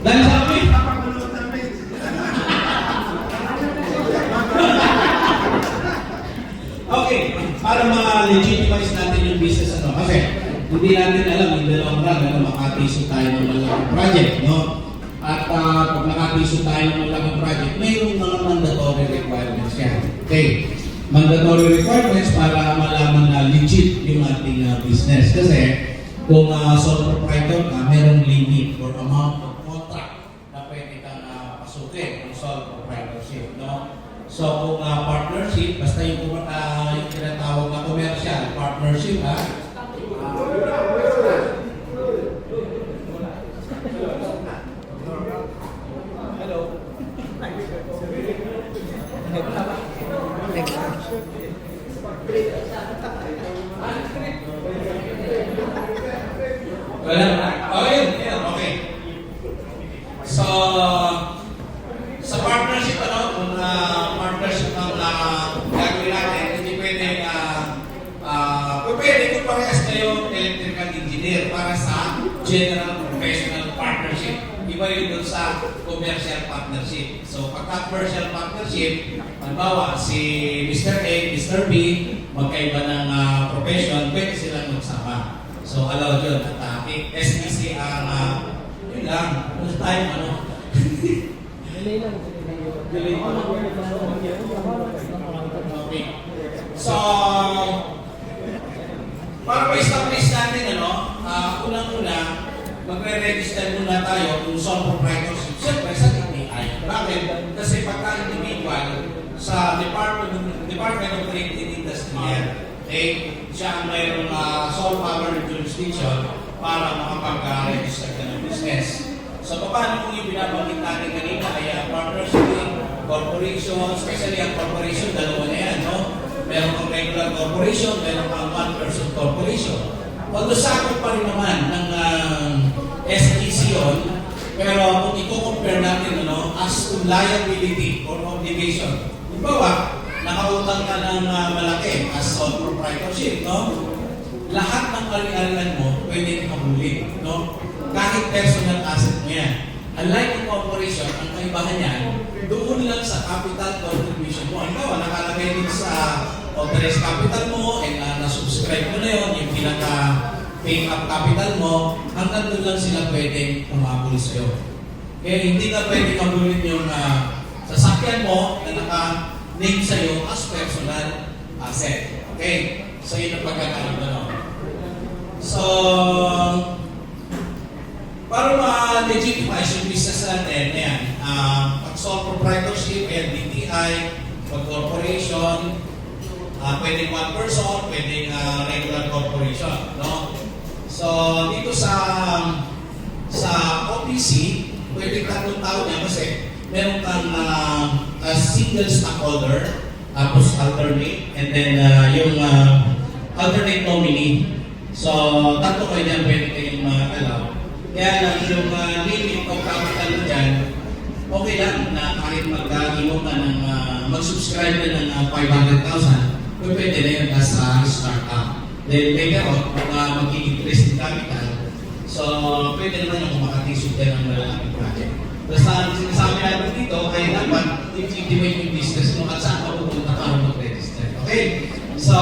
Dahil sa amin! Okay, para ma-legitimize natin yung business kasi hindi natin alam in the long run na makatiso tayo ng malaking project, no? At pag nakatiso tayo ng malaking project, mayroong mga mandatory requirements yan. Okay, mandatory requirements para malaman na legit yung ating business. Kasi kung sole proprietor ka, mayroong limit or amount of contract na pwede kang pasukin ng sole proprietorship, no? So kung partnership, basta yung tinatawag na commercial partnership, okay. So, sa partnership, kung partnership ang gagawin natin, hindi pwede, pwede kung parehas kayo electrical engineer para sa general professional partnership. Iba yun dun sa commercial partnership. So, pagka commercial partnership, halimbawa, si Mr. A, Mr. B, magkaiba ng profession, pwede silang magsama. So, allowed yun. At SEC ang, yun lang, kung tayo, Delay lang. Delay lang. Okay. So, para ma-establish natin, unang-una, magre-register muna tayo kung sole proprietorship. Siyempre, sa DTI. Bakit? Kasi pagka-individual, sa Department of Trade and Industry yan, siya ang mayroong sole power jurisdiction para makapag-register ka ng business. So, paano kung yung binabanggit natin kanina ay partnership, corporation, especially ang corporation, dalawa na yan, no? Meron kang regular corporation, meron kang one-person corporation. Although sakot pa rin naman ng SEC yun, pero kung i-compare natin as to liability or obligation, halimbawa, nakautang ka ng malaki as sole proprietorship, no? Lahat ng ari-arian mo pwede kabulin, no? Kahit personal asset mo yan. Unlike in corporation, ang kaibahan niyan, doon lang sa capital contribution mo. Halimbawa, nakalagay din sa authorized capital mo, and na-subscribe mo na yun, yung pinaka-pay up capital mo, hanggang doon lang sila pwedeng umabol sa'yo. Kaya hindi ka pwede kabulin yung sasakyan mo na naka-name sa'yo as personal asset. Okay? So, yun ang pagkakaroon. So, para ma-legitimize yung business natin, yan, pag-sole proprietorship, yan, DTI, pag-corporation, pwedeng one person, pwedeng regular corporation, no? So, dito sa OPC, pwedeng tatlong tao niya kasi meron kang a single stockholder, tapos alternate, and then yung alternate nominee. So, tatlo kayo dyan pwede kayong allow. Kaya lang yung limit of capital mo dyan, okay lang na kahit mag-imo ka ng mag-subscribe ka ng 500,000, pwede na yun as startup. Then later on, mag-increase in capital, so pwede naman yung makatisip ka ng malaking project. Basta ang sinasabi natin dito, ay dapat i-legitimate yung business mo at saan ka pupunta para mag-register. Okay? So,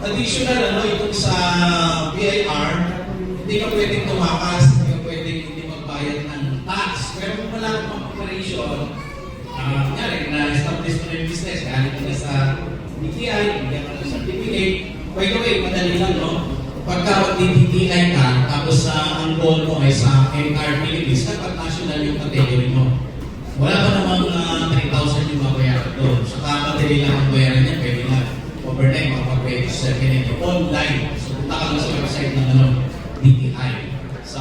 additional, itong sa BIR, hindi ka pwedeng tumakas, hindi ka pwedeng hindi magbayad ng tax. Pero kung wala kang operation, na-establish mo na yung business, galing ka na sa DTI, hindi ka na sa certificate. By the way, madali lang, no? Pagka DTI ka, tapos ang goal mo ay sa entire Philippines, dapat national yung category mo. Wala pa namang 3,000 yung mabayaran doon. Saka madali lang ang bayaran niya, pwede na overnight, makapag-register ka nito online. So, punta ka lang sa website ng DTI. So,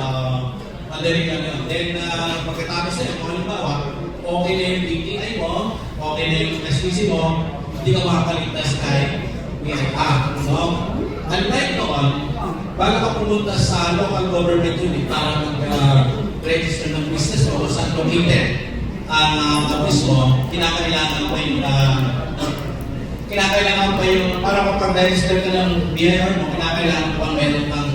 madali lang yun. Then, pagkatapos na yun, kung halimbawa, okay na yung DTI mo, okay na yung SPC mo, hindi ka makakaligtas kay BIR. So, unlike noon, bago ka pumunta sa local government unit para mag-register ng business mo kung saan located ang office mo, kinakailangan pa yung para kapag-register ka ng BIR mo, kinakailangan pa meron kang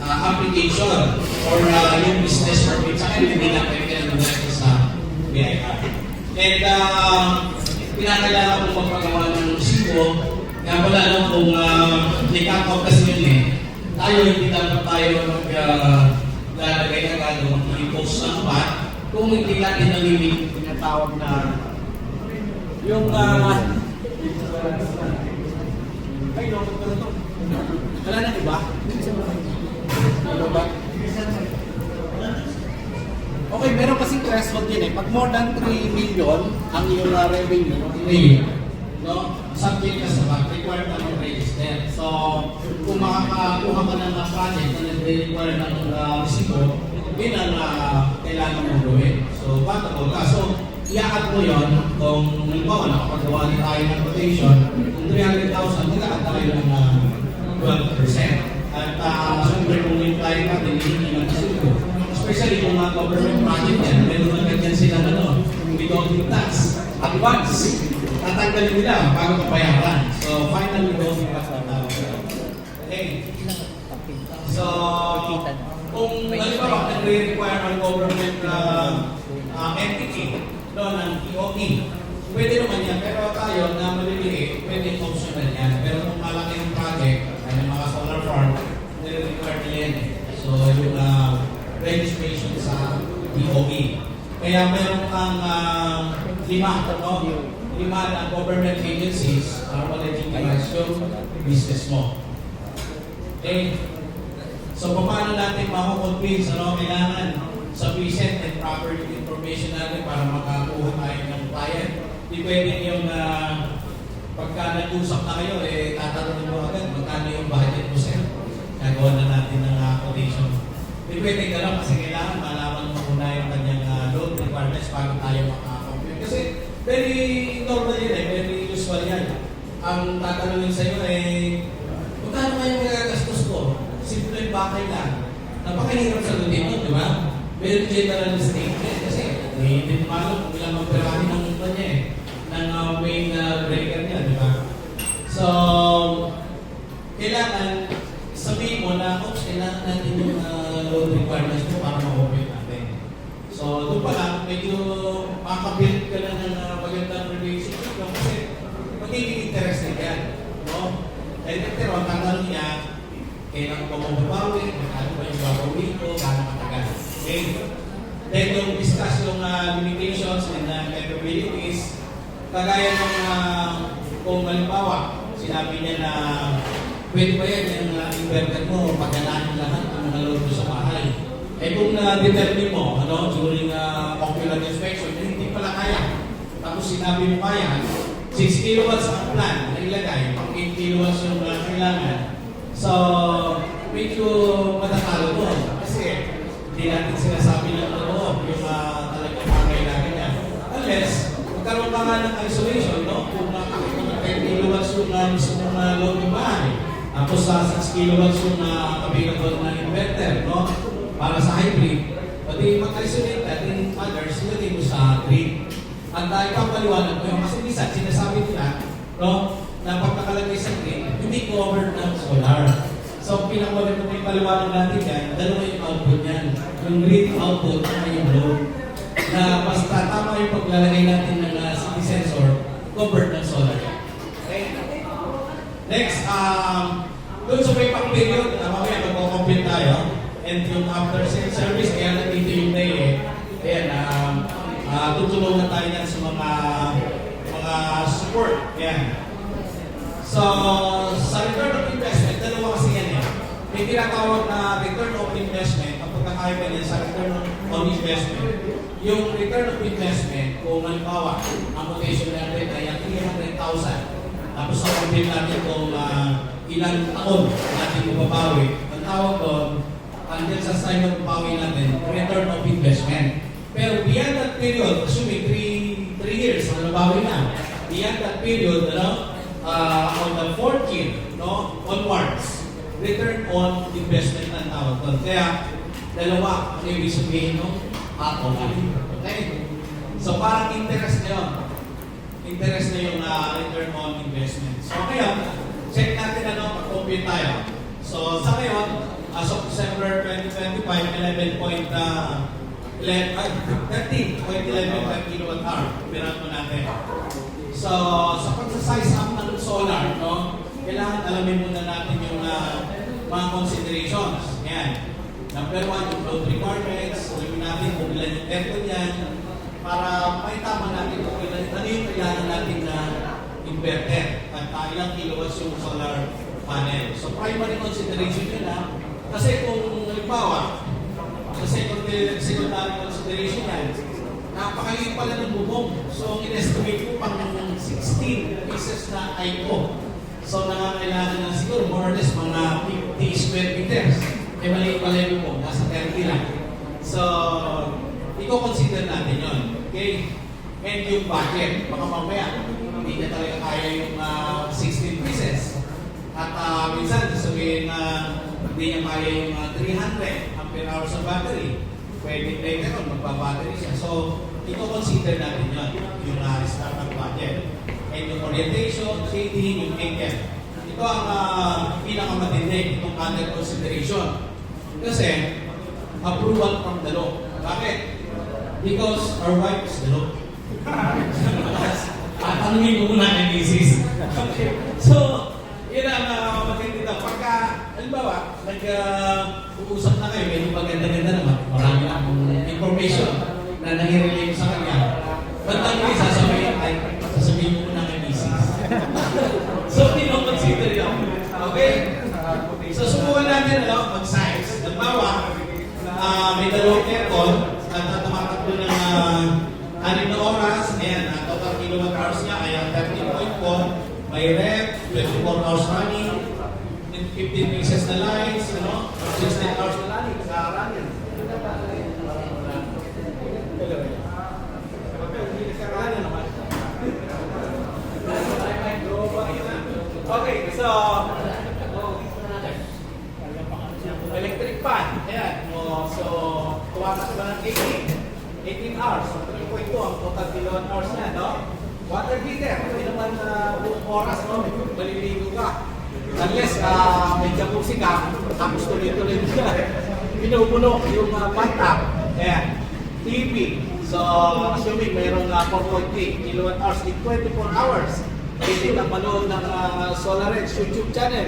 application or yung business permit sa akin, hindi na pwede na mag-register sa BIR. And kinakailangan mo magpagawa ng resibo. Kaya wala lang kung ikaw kasi yun tayo hindi dapat tayo maglalagay ng gano'n, mag-impose ng VAT kung hindi natin nalilig tinatawag na yung ay no, wala na iba? Ano ba? Okay, meron kasing threshold yun Pag more than 3 million ang iyong revenue, no? Subject ka sa VAT, required na mag-register. So, kung makakakuha ka ng project na nag-require ng resibo, yun ang kailangan mong gawin. So, batable ka. So, i-add mo yun kung halimbawa nakapagawa na tayo ng quotation, kung 300,000, nag-add tayo ng 12%. At siyempre kung yung client natin, hindi ng resibo. Especially kung mga government project yan, meron na ganyan silang withholding tax. Advance. Tatanggalin nila bago kapayaran. So, finally, withholding tax na tawag. Okay. So, kung halimbawa, nagre-require ang government entity ng TOT, pwede naman yan. Pero tayo na maliliit, pwede optional yan. Pero kung malaki yung project, ay mga solar farm, nire-require nila yan. So, yung registration sa DOE. Kaya meron kang lima na government agencies para ma-legitimize yung business mo. Okay? So, paano natin makakonvince kailangan sufficient and proper information natin para makakuha tayo ng client. Di pwede yung pagka nag-usap na kayo, tatanungin mo agad, magkano yung budget mo sir? Nagawa na natin ng quotation. Di pwede ka lang kasi kailangan malaman mo muna yung kanyang loan requirements bago tayo makakompute. Kasi very normal yun very usual yan. Ang tatanungin sa'yo magkano nga yung magagastos ko? Simple bakay lang. Napakahirap sagutin mo, di ba? Very general statement kasi hindi mo alam kung ilang magpirahin ng kanya ng main breaker niya, di ba? So, kailangan sabihin mo na, kailangan natin yung loan requirements mo para ma-open natin. So, doon pala, medyo makabuild ka na ng magandang relationship kasi magiging interested yan. No? Dahil pero ang tatanong niya, kailangan ba mababawi, ano ba yung babawin ko, gano'ng matagal. Okay? Then yung discuss yung limitations and capabilities, kagaya ng kung halimbawa, sinabi niya na pwede ba yan yung inverter mo, pagkalaan lahat ng mga load sa bahay. Eh kung na-determine mo, during ocular inspection, na hindi pala kaya. Tapos sinabi mo kaya, 6 kilowatts ang plan na ilagay, 8 kilowatts yung kailangan. So, medyo matatalo doon. Kasi, hindi natin sinasabi ng totoo yung talagang pangailangan niya. Unless, magkaroon ka nga ng isolation, no? Kung nakakita ng 10 kilowatts yung gusto mong load ng bahay. Tapos sa 6 kilowatts yung available na inverter, no? Para sa hybrid. Pati mag-isolate natin others, ilagay mo sa grid. At ikaw paliwanag mo yun. Kasi minsan, sinasabi nila, no? Na pag nakalagay sa grid, hindi covered ng solar. So, pinakawalit mo yung paliwanag natin yan, dalawa yung output yan. Yung grid output at yung load. Na basta tama yung paglalagay natin ng city sensor, covered ng solar. Okay? Next, doon sa payback period, mamaya magko-compute tayo. And yung after sales service, kaya nandito yung day Ayan, tutulungan tayo yan sa mga support. Ayan. So, sa return of investment, dalawa kasi yan eh. May tinatawag na return of investment, ang pagkakaiba niya sa return of investment. Yung return of investment, kung halimbawa, ang quotation natin ay 300,000. Tapos sa compute natin kung ilang taon natin mababawi. Ang tawag doon, until sa time na mababawi natin, return of investment. Pero beyond that period, assuming 3 years, mababawi na. Beyond that period, on the 4th year, onwards, return on investment ang tawag doon. Kaya, dalawa ang ibig sabihin ng ato. Okay? So, parang interest na yun. Interest na yung return on investment. So, ngayon, check natin pag-compute tayo. So, sa ngayon, as of December 2025, 13.11 kilowatt hour. Pirat mo natin. So, sa pag-size up ng solar, kailangan alamin muna natin yung mga considerations. Yan. Number 1, yung load requirements. Alamin natin kung ilan yung aircon yan. Para may tama natin kung ano yung kailangan natin na inverter. At ilang kilowatts yung solar panel. So, primary consideration yun kasi kung halimbawa, sa secondary consideration yan, napakaliit pala ng bubong. So, in-estimate ko pang 16 pieces na IO. So, nangangailangan na siguro more or less mga 50 square meters. Eh, maliit pala yung bubong. Nasa 30 lang. So, i-consider natin yun. Okay? And yung budget. Baka mamaya, hindi niya talaga kaya yung 16 pieces. At minsan, sasabihin na hindi niya kaya yung 300 ampere hours sa battery. Pwede later on, magpa-battery siya. So, i-consider natin yun, yung startup budget. And yung orientation, shading, yung ATM. Ito ang pinakamatindi, itong under consideration. Kasi, approval from the law. Bakit? Because our wife is the law. Tanungin ko muna ang misis. So, yun ang matindi daw. Pagka, halimbawa, nag-uusap na kayo, medyo maganda-ganda naman, marami akong information na nangirelate sa kanya. Bandang ko sasabihin mo muna kay misis. So, consider yun. Okay? So, subukan natin mag-science. Halimbawa, may dalawang aircon at tumatakbo ng 6 na oras. Ayan, total kilowatt hours niya ay 13.4. May rep, 24 hours running, 15 pieces na lights, 16 hours na running. Sa running. Okay, so electric fan. Ayan. So, tuwakas ba ng 18 hours. So, 3.2 ang total kilowatt hours niya, Water heater. Hindi naman buong oras, maliligo ka. Unless may jacuzzi ka, tapos tuloy-tuloy ka. Pinupuno yung bathtub. Ayan. TV. So, assuming mayroong 4.3 kilowatt hours in 24 hours. Pwede na manood ng Solar Edge YouTube channel.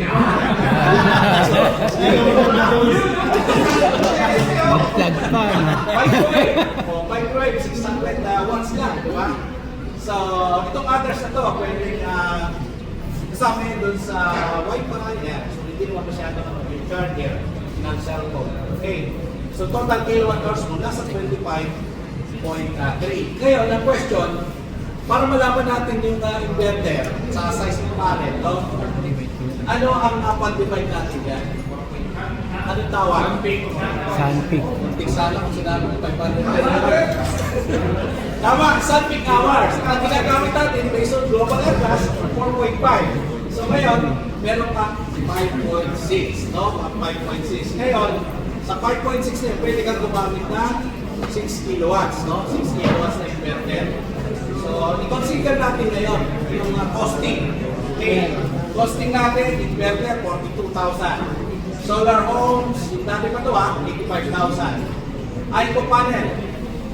Mag-plug pa. Microwave, 600 watts lang, di ba? So, itong others na to, pwedeng kasama yun doon sa Wi-Fi. Yeah. So, hindi naman masyado ng charger ng cellphone. Okay. So total kilowatt hours mo nasa 25.3. Ngayon, ang question, para malaman natin yung inverter sa size ng panel, no? Ano ang quantify natin yan? Anong tawag? Sunpeak. Muntik sana kung sinabi ng 500. Tama, sun peak hours. Ang ginagamit natin based on global air gas, 4.5. So ngayon, meron ka 5.6, no? 5.6. Ngayon, sa 5.6 na yun, pwede kang gumamit ng 6 kilowatts, no? 6 kilowatts na inverter. So, i-consider natin ngayon yung costing. Okay, costing natin, inverter, 42,000. Solar homes, yung dati pa ito 85,000. Eco panel,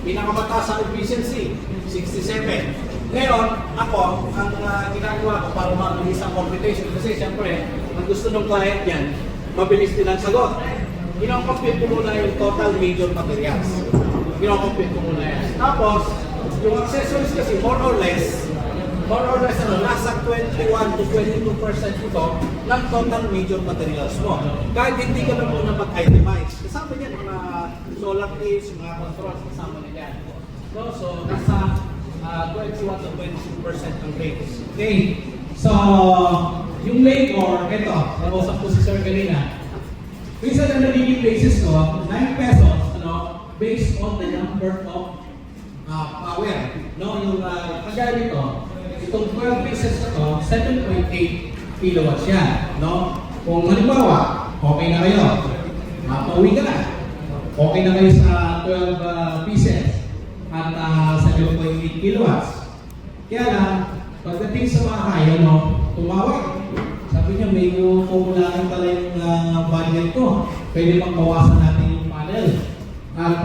pinakamataas sa efficiency, 67. Ngayon, ako, ang ginagawa ko para mabilis ang computation, kasi siyempre, ang gusto ng client yan, mabilis din ang sagot. Gino-compute ko muna yung total major materials. Gino-compute ko muna yan. Tapos, yung accessories kasi, more or less, nasa 21 to 22% ito ng total major materials mo. Kahit hindi ka na muna mag-itemize. Kasama niyan, mga solar plates, mga controls, kasama niya yan. No? So, nasa 21 to 22% ang rates. Okay, so yung labor, ito, nausap ko si Sir kanina. Minsan ang nagiging basis ko, 9 pesos, based on the number of power. No, yung kagaya dito, itong 12 pieces na to, 7.8 kilowatts yan. No? Kung halimbawa, okay na kayo, pauwi ka na. Okay na kayo sa 12 pieces at 7.8 kilowatts. Kaya lang, pagdating sa bahay, tumawag. Sabi niya, may kumulakan pala yung budget ko. Pwede pang bawasan natin yung panel. At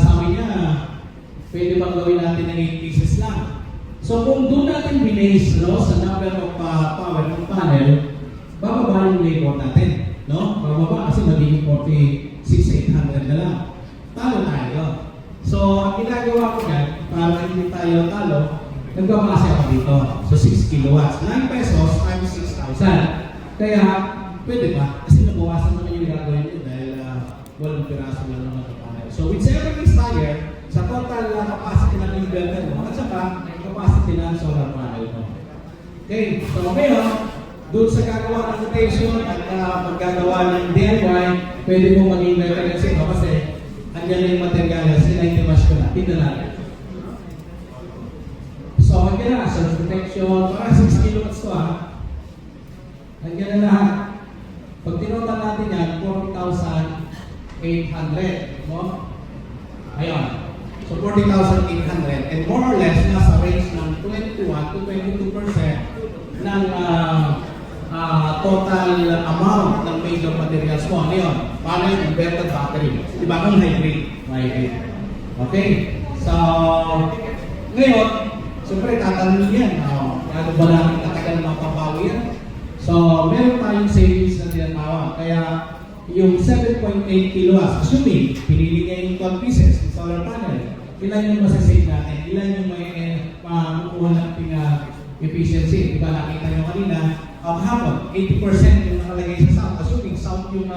sabi niya, pwede bang gawin natin ng 8 pieces lang. So kung doon natin binase sa number of power ng panel, bababa yung labor natin. No? Bababa kasi magiging 46,800 na lang. Talo tayo. So ang ginagawa ko yan, para hindi tayo talo, nagbabase ako dito. So 6 kilowatts. 9 pesos times 6,000. Kaya pwede ba? Kasi nabawasan naman yung gagawin nyo dahil walang piraso lang naman ng panel. So whichever is higher, sa total capacity ng inverter mo, at saka capacity ng solar panel mo. Okay, so ngayon, doon sa gagawa ng rotation at maggagawa ng DIY, pwede mo mag-inverter ng signal kasi andyan na yung materials, sinay-dimash ko na, tignan natin. So, andyan na, solar protection, para 6 kilowatts to andyan na lahat. Pag tinotal natin yan, 40,800. No? Ayun. So 40,800 and more or less nasa range ng 21 to 22% ng total amount ng major materials mo. Ano yun? Paano yung inverted battery? Diba kung hybrid? Okay? So, ngayon, siyempre tatanong yan. Ano ba namin katagal mapapawi yan? So, meron tayong savings na tinatawag. Kaya, yung 7.8 kilowatts, assuming pinili niya yung 12 pieces ng solar panel, ilan yung masasave natin? Ilan yung may makukuha natin efficiency? Diba nakita nyo kanina, hapon, 80% yung nakalagay sa sound. Assuming sound yung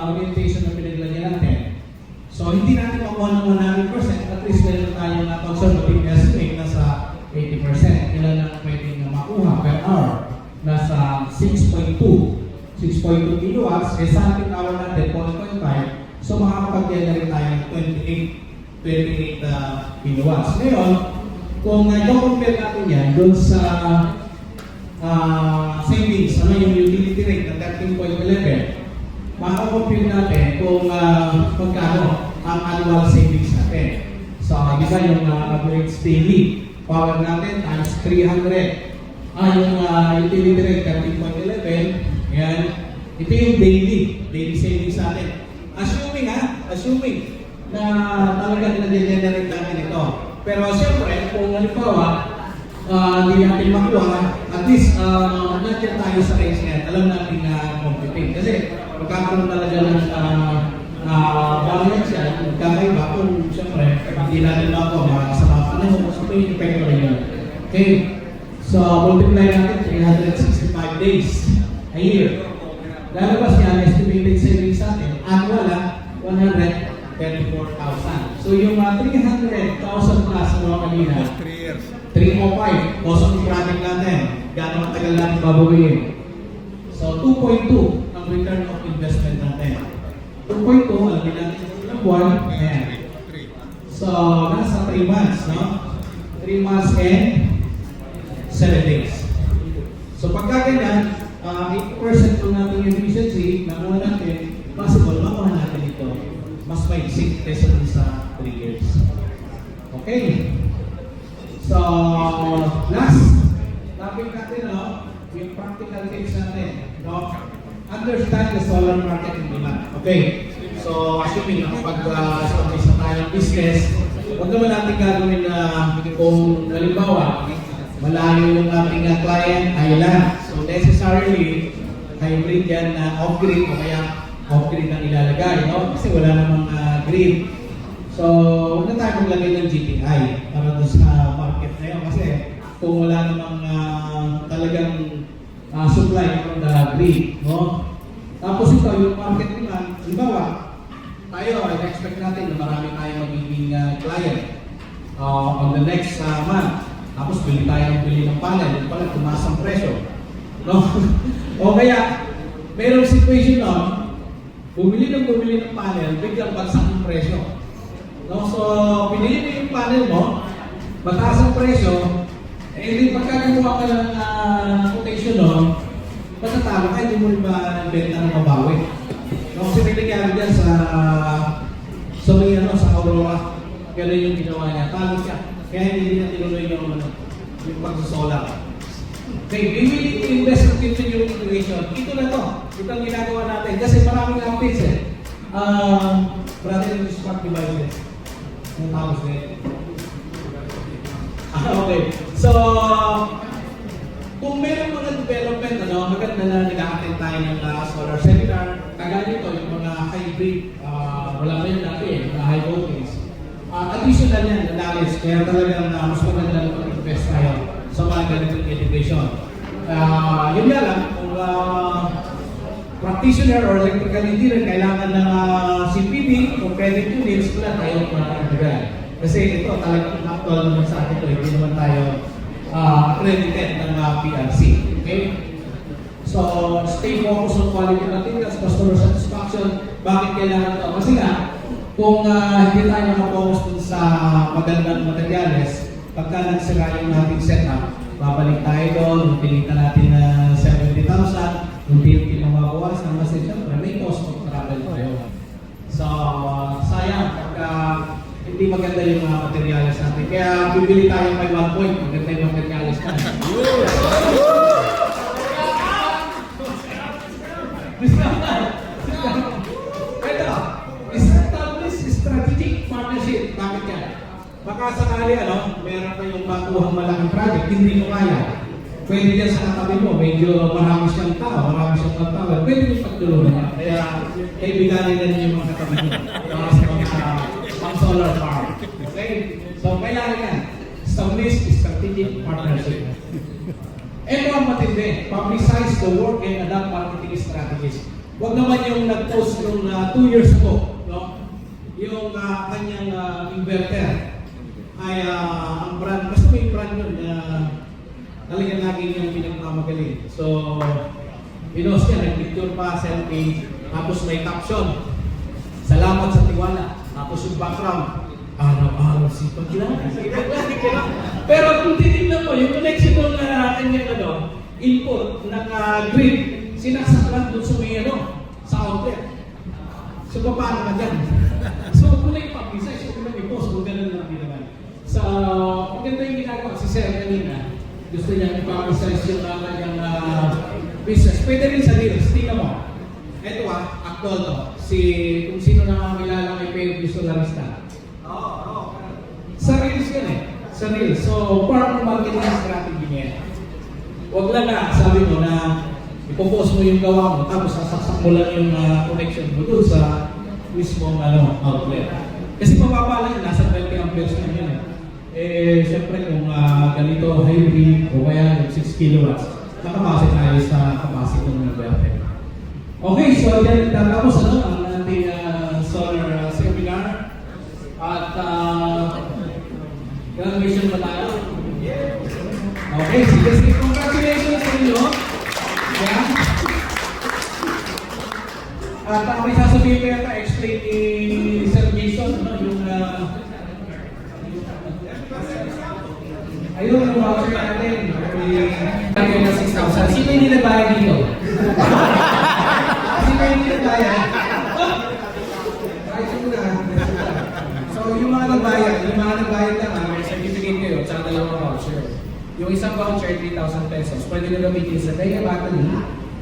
orientation na pinaglagyan natin. So hindi natin makuha ng 100%, at least meron tayong conservative estimate na sa 80%. Ilan lang pwedeng makuha per hour? Nasa 6.2 kilowatts, sa ating hour natin, 4.5. So makakapag-generate tayo ng 28 kilowatts. Ngayon, kung i-compare natin yan doon sa savings, ano yung utility rate ng 13.11, makakakompute natin kung magkano ang annual savings natin. So, di ba yung average daily power natin times 300. Yung utility rate 13.11, yan. Ito yung daily savings natin. Assuming na talagang na-generate natin ito. Pero siyempre, kung halimbawa, hindi natin makuha, at least nandiyan tayo sa range na alam natin na computing. Kasi magkakaroon talaga ng variance yan, magkakaiba kung siyempre, hindi natin makuha, makakasama panahon, so ito yung effect rin yun. Okay, so multiply natin 365 days a year. Lalabas niya, estimated savings natin, annual 134,000. So yung 300,000 plus mga kanina, 305, cost of project natin. Gano'ng matagal natin babawiin. So 2.2 ang return of investment natin. 2.2, alam natin yung ilang buwan. Ayan. So nasa 3 months, no? 3 months and 7 days. So pagka ganyan, 80% po natin yung efficiency, nakuha natin, possible, makuha natin ito. Mas may 6 kesa sa 3 years. Okay. So, last topic natin, no? Yung practical tips natin, no? Understand the solar market and demand. Okay. So, assuming na kapag establish na tayo ng business, huwag naman natin gagawin na kung halimbawa, malayo yung ating client, island. So, necessarily, hybrid yan na off-grid o kaya off-grid ang ilalagay, no? Kasi wala namang grid. So, huwag na tayo maglagay ng GTI para doon sa market na yun. Kasi kung wala namang talagang supply from the grid, no? Tapos ito, yung market naman, halimbawa, tayo, expect natin na marami tayong magiging client on the next month. Tapos bili ng panel, yung pala tumaas ang presyo. No? O kaya, mayroong situation na, bumili ng panel, biglang bagsak ang presyo. No? So, pinili mo yung panel mo, mataas ang presyo, hindi pagkagawa ka ng quotation, no? Matatalo ka, hindi mo rin ba benta ng mabawi. No? Kasi may nangyari dyan sa Aurora, gano'n yung ginawa niya, talo siya. Kaya hindi na tinuloy yung pagsusolar. Okay, we will invest in continuing integration. Ito na to. Ito ang ginagawa natin. Kasi maraming updates eh. Brother and smart devices. Ang tawag nito. Okay. So, kung meron mga development, maganda na nag-a-attend tayo ng solar seminar. Kagaya nito, yung mga hybrid, wala pa yun dati eh, mga high voltage. Additional yan, knowledge. Kaya talagang mas maganda na mag-invest tayo sa mga ganitong integration. Yun nga lang, kung practitioner or electrical engineer, kailangan ng CPD o credit units, wala tayong integral. Kasi ito talagang actual naman sa atin ito, hindi naman tayo accredited ng PRC. Okay? So, stay focused on quality materials, customer satisfaction. Bakit kailangan ito? Kasi nga, kung hindi tayo nakapokus dun sa magandang materials, pagka nagsira yung ating setup, babalik tayo doon, pilitan natin na 70,000, hindi mababawasan kasi siyempre may cost of travel tayo. So, sayang pagka hindi maganda yung mga materials natin. Kaya bibili tayo by 1 point, maganda yung materials natin. Strategic partnership. Bakit yan? Baka sakali, meron kayong makuhang malaking project, hindi mo kaya. Pwede yan sa katabi mo, medyo marami siyang tao, marami siyang pagtawag. Pwede yung pagtulungan niya. Kaya, kaibiganin na niyo yung mga katabi mo. Pang solar farm. Okay? So, kailangan yan. Establish strategic partnership. Ito ang matindi. Publicize the work and adapt marketing strategies. Huwag naman yung nag-post yung 2 years ago, no? Yung kanyang inverter ay ang brand, basta may brand yun na talagang lagi niyang pinagmamagaling. So, pinost niya, nag-picture pa, selfie, tapos may caption, salamat sa tiwala, tapos yung background, araw-araw sipag lang. Pero kung titignan mo, yung connection ng kanyang input ng grid, sinaksak lang doon sa may sa outlet. So, paano ka dyan? So, kung na-publicize, kung na-post, kung gano'n lang din naman. So, maganda yung ginagawa si Sir kanina. Gusto niya i-publicize yung kanyang business. Pwede rin sa deals. Tingnan mo. Ito actual to. Kung sino nakakilala kay Pedro Solarista. Sa Reels yan eh. Sa Reels. So, part ng marketing strategy niya. Huwag lang sabi mo na ipopost mo yung gawa mo, tapos sasaksak mo lang yung connection mo doon sa mismong outlet. Kasi mababa lang yun, nasa 20 amperes na yun eh. Siyempre kung ganito hybrid o kaya 6 kilowatts, nakapasok tayo sa capacity ng inverter. Okay, so yan tapos ang ating solar birthday ni Sir Jason, no? Yung ayun, yung voucher natin. Ayun na 6,000. Sino hindi nagbayad dito? Sino hindi nagbayad? Kahit sino na. So, yung mga nagbayad lang, may certificate kayo, tsaka dalawang voucher. Yung isang voucher, 3,000 pesos. Pwede na gamitin sa Raya Battery,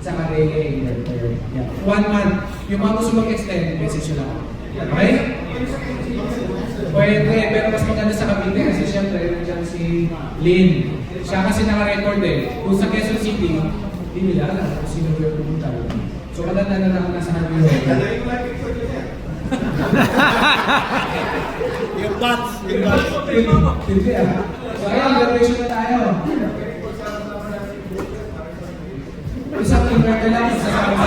tsaka Raya Inverter. Yeah. 1 month. Yung mga gusto mag-extend, message nyo lang. Okay? Pwede, pero mas maganda sa Cavite kasi siyempre, nandiyan si Lynn. Siya kasi naka-record eh. Kung sa Quezon City, hindi nila alam kung sino yung pumunta. So, maganda na lang nasa Cavite. Yung dots. Hindi ah. So, ayan, graduation na tayo. Isang inverter lang sa sama.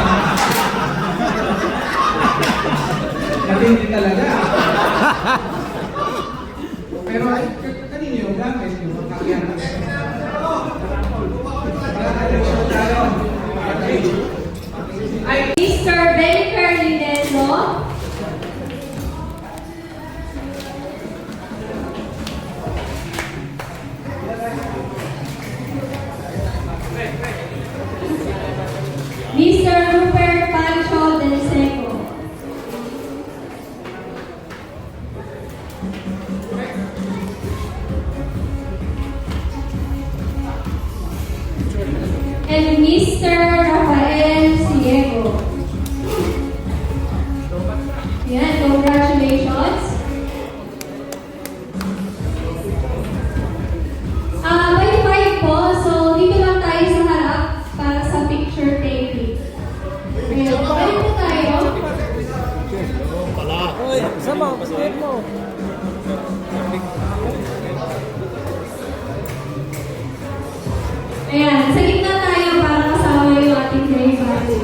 Matindi talaga. Pero kanino yung gamit? Yung kakyan. Graduation na tayo. Mr. Belifer Linezo. Mr. Rupert Pancho Del Seco. And Mr. Rafael Ciego. Yan, congratulations. By 5 po, so dito lang tayo sa harap para sa picture taking. Ayan, balik po tayo. Uy, sama, pasukin mo. Ayan, sa gitna tayo para kasama yung ating day family.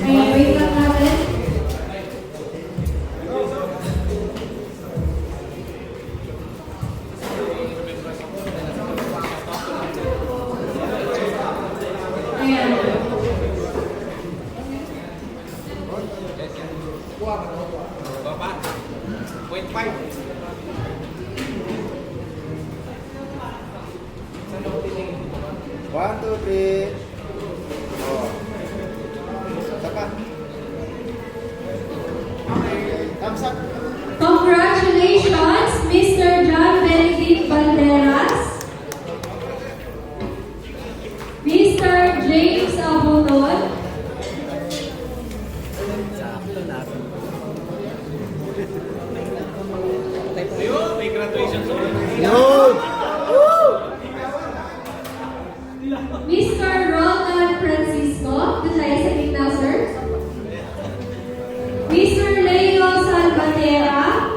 Ayan, wait lang natin. Ayan. One, two, three. Oh. Saka. Thumbs up. Congratulations, Mr. John Benedict Banderas, Mr. James Abunod, Mr. Ronald Francisco, doon tayo sa gitna, sir. Mr. Leo Salvatierra,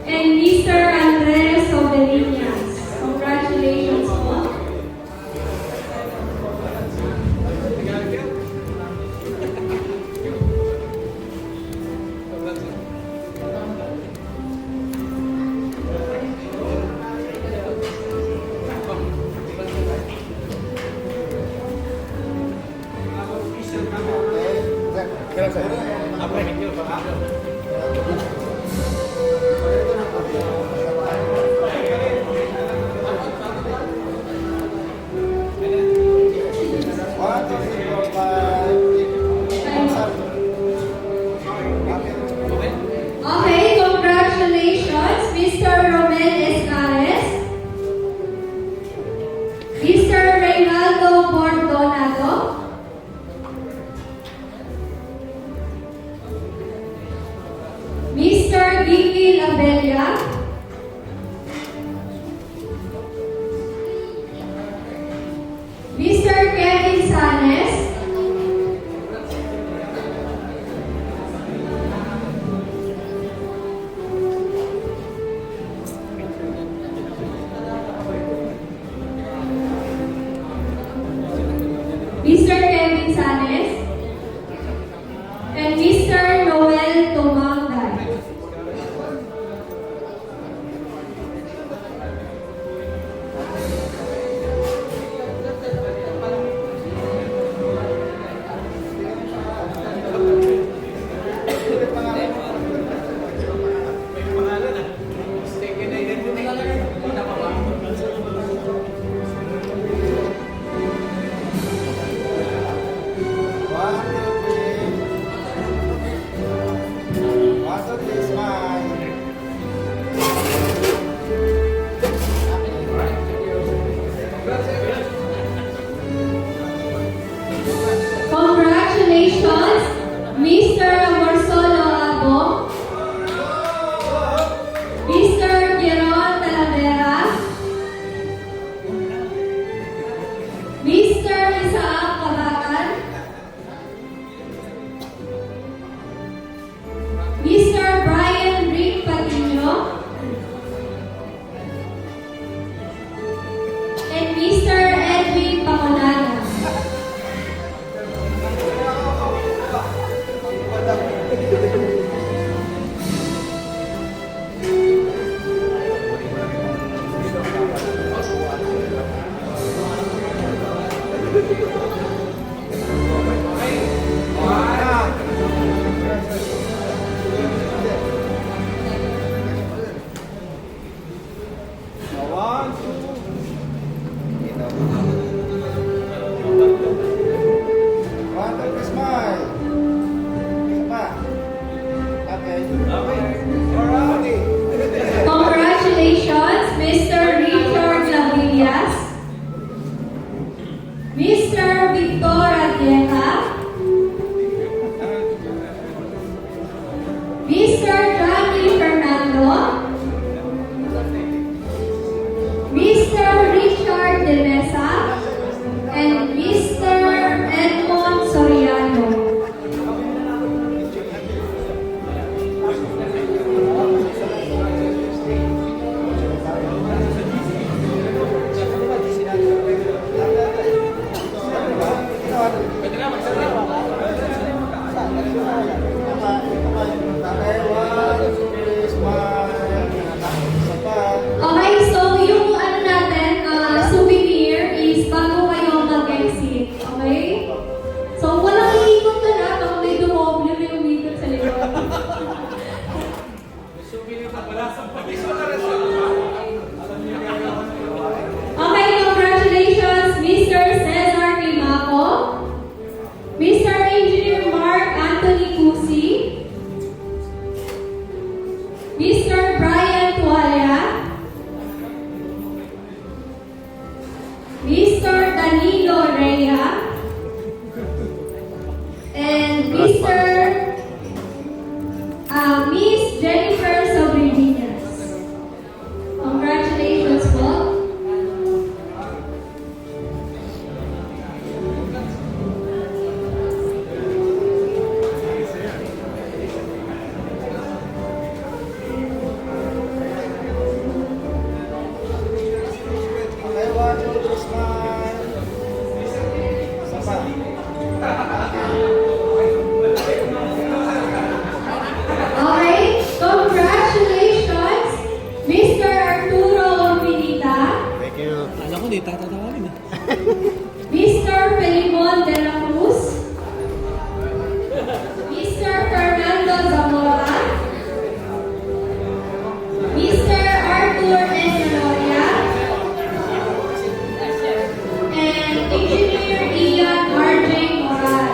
and Mr. Andres Obelinas. Congratulations po. One, two, three, four, five. Thumbs up. Okay, congratulations, Mr. Romel Escares, Mr. Reynaldo Bordonado, Mr. Gigi Labella, Mr. Kevin Sanes, Mr. Kevin Sanes, and Mr. Noel Tumangay. One, two. One, two, smile. Isa pa. Okay. Alright. Congratulations, Mr. Richard Lavillas, Mr. Victor Adieja, Mr. Johnny Fernando, Mr. Richard De Mesa, and Mr. Edmond Soriano. Okay, one, two, smile. Isa pa. Okay, so yung ano natin, souvenir is bago kayo mag-exit. Okay? So walang iikot ka na pag may dumoble na yung ikot sa likod. Okay, congratulations, Mr. Cesar Climaco, Mr. Engineer Mark Anthony Cusi, Mr. Brian Tualia, Mr. Danilo Reyna, and Miss Jennifer Sobrininas. Congratulations po. Okay, one, two, smile. Isa pa. Okay, congratulations, Mr. Arturo Orpinita, Thank you. Alam ko, di tatatawagin eh. Mr. Felimon de la Cruz, Mr. Fernando Zamora, Mr. Arthur Esaloria, and Engineer Ian RJ Moral.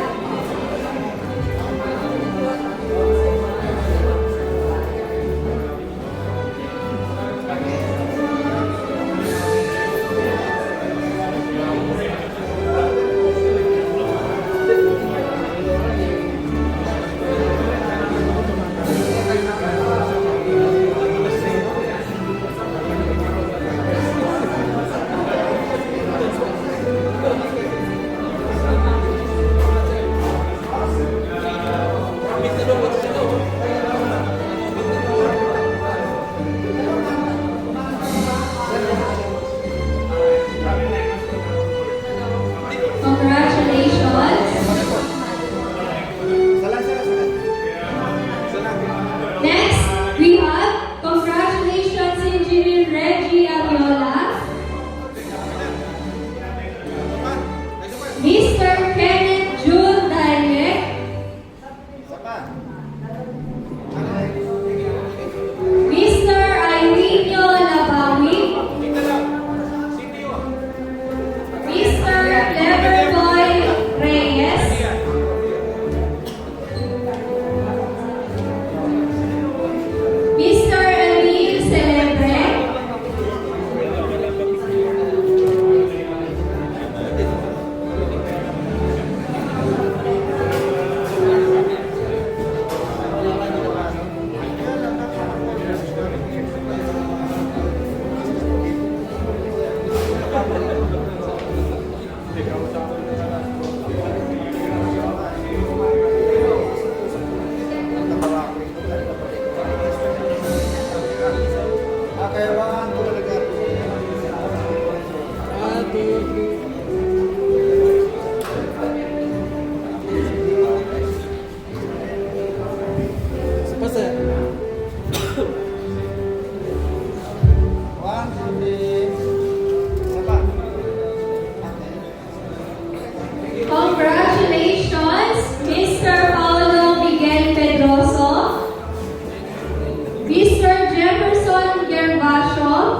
Congratulations. Next, we have congratulations Engineer Reggie Aviola, Mr. Kenneth June Dayek, Isa pa. Mr. Ireneo Labawi, Mr. Cleverboy Reyes, Mr. Emil Celebre, Okay, one, two, Basta, one, two, three. Isa pa. congratulations Mr. Paulo Miguel Pedroso, Mr. Jefferson Gervasio,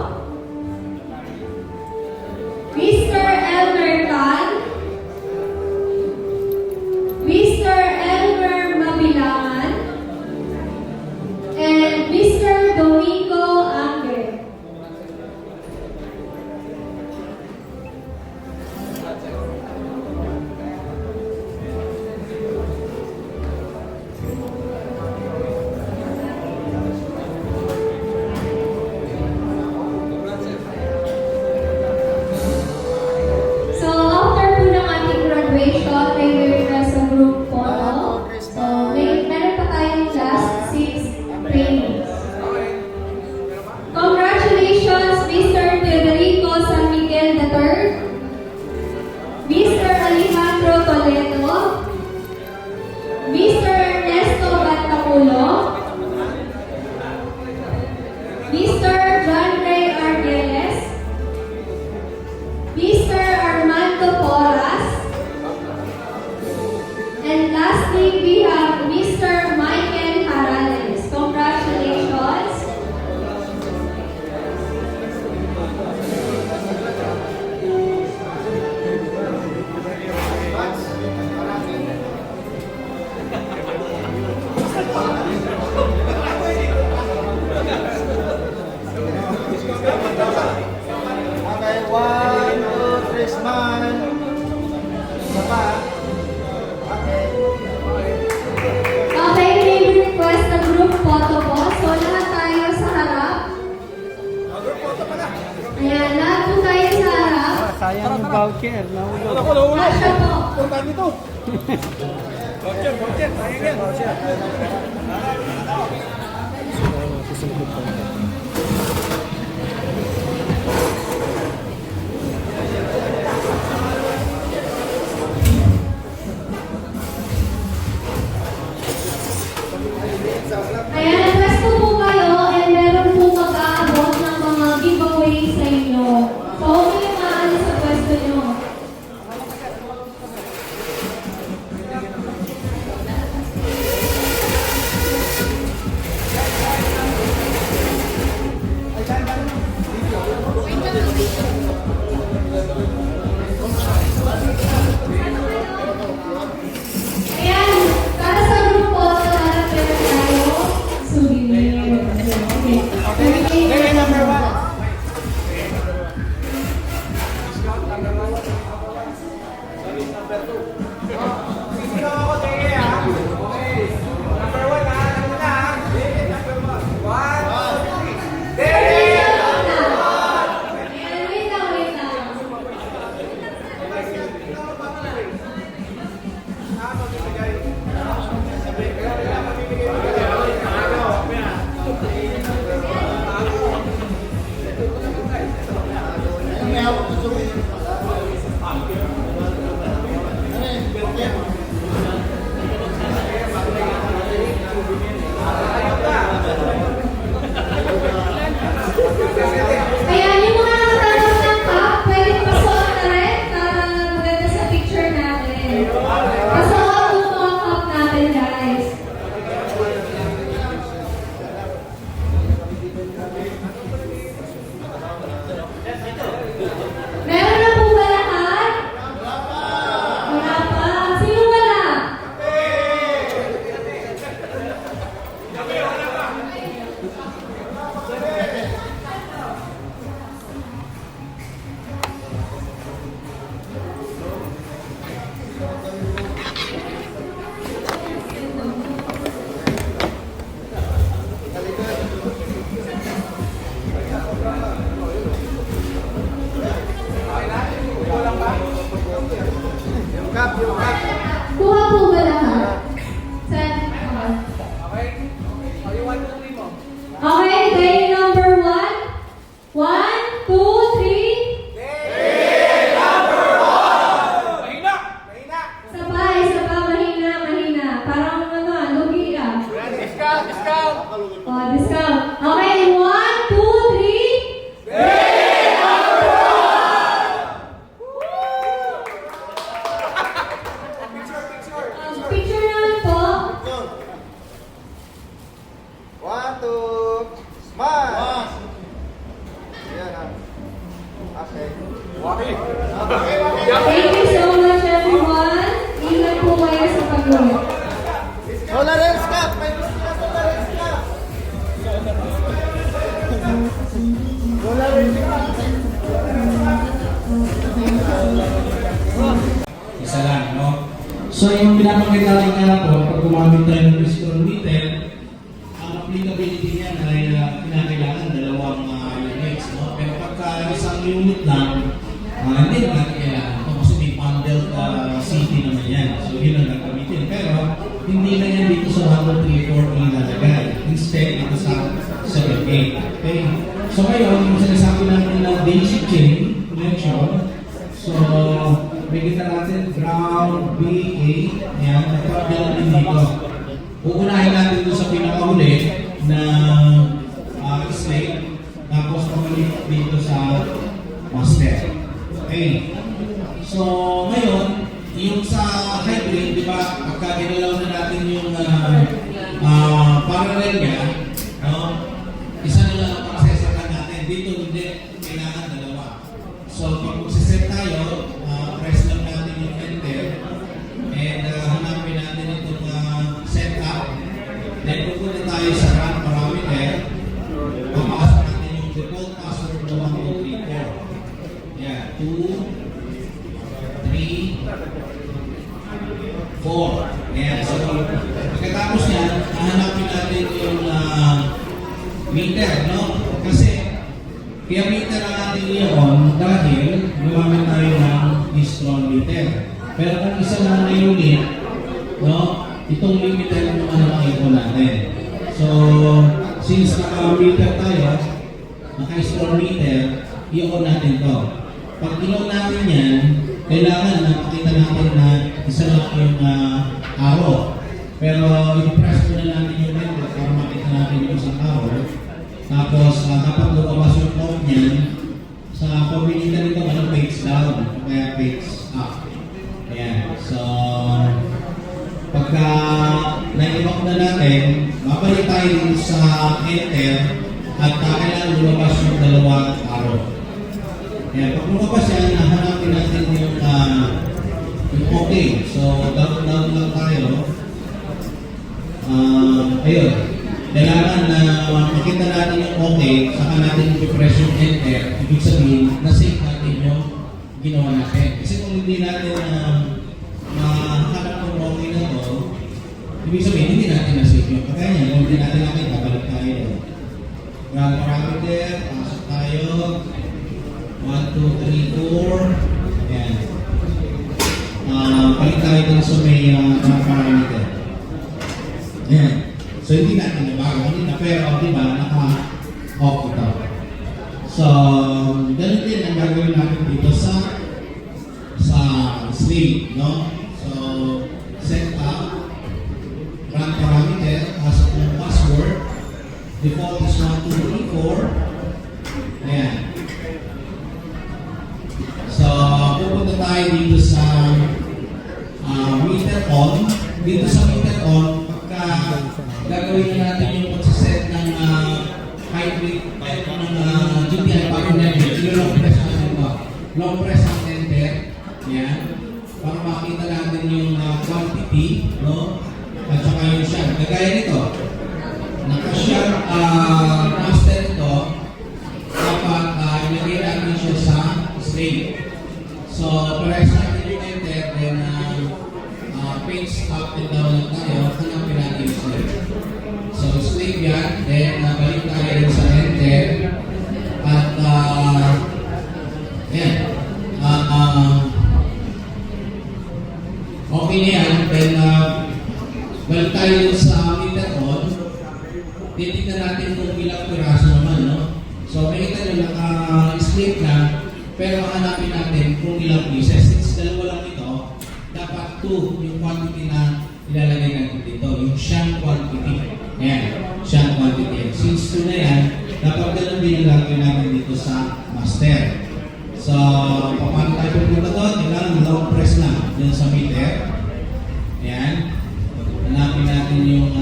Ayan, lahat po tayo sa harap. Sayang yung voucher. Nahulog. Ako, nahulog. Kasya po. Punta dito. Voucher, voucher. Sayang yan. Voucher. Susunod pa. Ayan, pwesto po kayo and meron po mag-aabot ng mga giveaway sa inyo. So, huwag kayong maalis sa pwesto nyo. Ayan, para sa grupo, sarap meron tayo souvenir. Okay. Okay, number 1. Sino ako, Tege, ha? Okay. Number 1, ha? Ano na, ha? Number 1. 1, 2, 3. Tege! Ayan, wait lang, wait lang. May hawak na souvenir. Ayan, yung mga nakatanggap ng cup, pwede pasuot na rin para maganda sa picture natin. Pasuot yung mga cup natin, guys. Meron na po ba lahat? Wala pa. Sino wala? Yung cup, yung cup. Kuha po ba lahat? Saan? Okay? O, yung 1, 2, 3 mo. Okay, day number 1. 1, 2, 3. Mahina! Mahina! Isa pa, mahina, mahina. Parang ano, lugi ah. Discount! Discount! Oh, discount. Okay, 1, 2, 3. Picture, picture! Picture naman po. 1, 2, smile! Yan, ha? Okay. Okay. Thank you so much, everyone. Ingat po kayo sa pag-uwi. Tolerance cup! May gusto na tolerance cup! Tolerance cup! Isa lang, no? So, yung pinapanggit natin nga po, pag gumamit tayo ng discount meter, ang applicability niya ay kinakailangan dalawang units, no? Pero pagka isang unit lang, hindi na natin kailangan ito kasi may bundled city naman yan. So, yun ang nagkamitin. Pero, hindi na yan dito sa 1, 2, 3, 4 ilalagay. Instead, ito sa 7, 8. Okay? So, ngayon, yung sinasabi natin na basic chain connection, so, bigyan natin ground BA. Ayan, nagpapagalan din dito. Uunahin natin doon sa pinakahuli na slate. Tapos pabalik dito sa master. Okay. So, ngayon, yung sa hybrid, di ba, pagka ginalaw na natin yung parallel niya, no? Isa na lang ang pasasakan natin. Dito, hindi. Kailangan dalawa. So, pag magsiset tayo, press lang natin yung enter and hanapin natin itong setup. Then, pupunta tayo sa run parameter. Papasok natin yung default password na 1, 2, 3, 4. Yan, 2, 3, 4. Ayan, so pagkatapos yan, hahanapin natin yung meter, no? Kasi Kaya meter ang ating i-on dahil gumamit tayo ng Distron meter. Pero kung isa lang na unit, no, itong limiter yung ang i-on natin. So, since naka-meter tayo, naka-Distron meter, i-on natin to. Pag i-on natin yan, kailangan na makita natin na isa lang yung arrow. Pero i-press muna natin yung meter para makita natin yung isang arrow. Tapos kapag lumabas yung code niyan, sa pamilitan nito, page down, kaya page up. Ayan. So, pagka na-lock na natin, babalik tayo dito sa enter at kailangan lumabas yung dalawang arrow. Ayan. Pag lumabas yan, nahanapin natin yung okay. So, down lang tayo. Ayun. Kailangan na makita natin yung okay, saka natin i-press yung enter, ibig sabihin, na-save natin yung ginawa natin. Kasi kung hindi natin makahanap ng okay na to, ibig sabihin, hindi natin na-save yung kaya niya. Kung hindi natin nakita, balik tayo. Grab parameter, pasok tayo. 1, 2, 3, 4. Ayan. Balik tayo dun sa may grab parameter. Ayan. So, hindi natin nabago kanina, pero di ba, naka-off ito. So, ganun din ang gagawin natin dito sa slave, no? So, set up, run parameter, pasok ng password, default is 1, 2, 3, 4. Ayan. So, pupunta tayo dito sa meter on. Dito sa meter on, gagawin natin yung pagsaset ng height rate ng GTI power level. Long press natin ito. Long press ang enter. Yan. Para makita natin yung quantity, no? At saka yung shunt. Kagaya nito. Naka-shunt master ito kapag ilagay natin siya sa slave. So, press natin yung enter, then page up and down lang tayo, hanapin natin yung slave. So, slave yan, then balik tayo rin sa enter, at yan, okay na yan, then balik tayo rin sa meter on, titignan natin kung ilang piraso naman, no? So, makita nyo naka-slave na, pero hanapin natin kung ilang pieces. Since dalawa lang ito, dapat 2 yung quantity na ilalagay natin dito, yung shunt quantity. Ayan, shunt quantity. Since 2 na yan, dapat ganun din ang gagawin natin dito sa master. So, paano tayo pupunta doon? Kailangan long press na dun sa meter. Ayan. Hanapin natin yung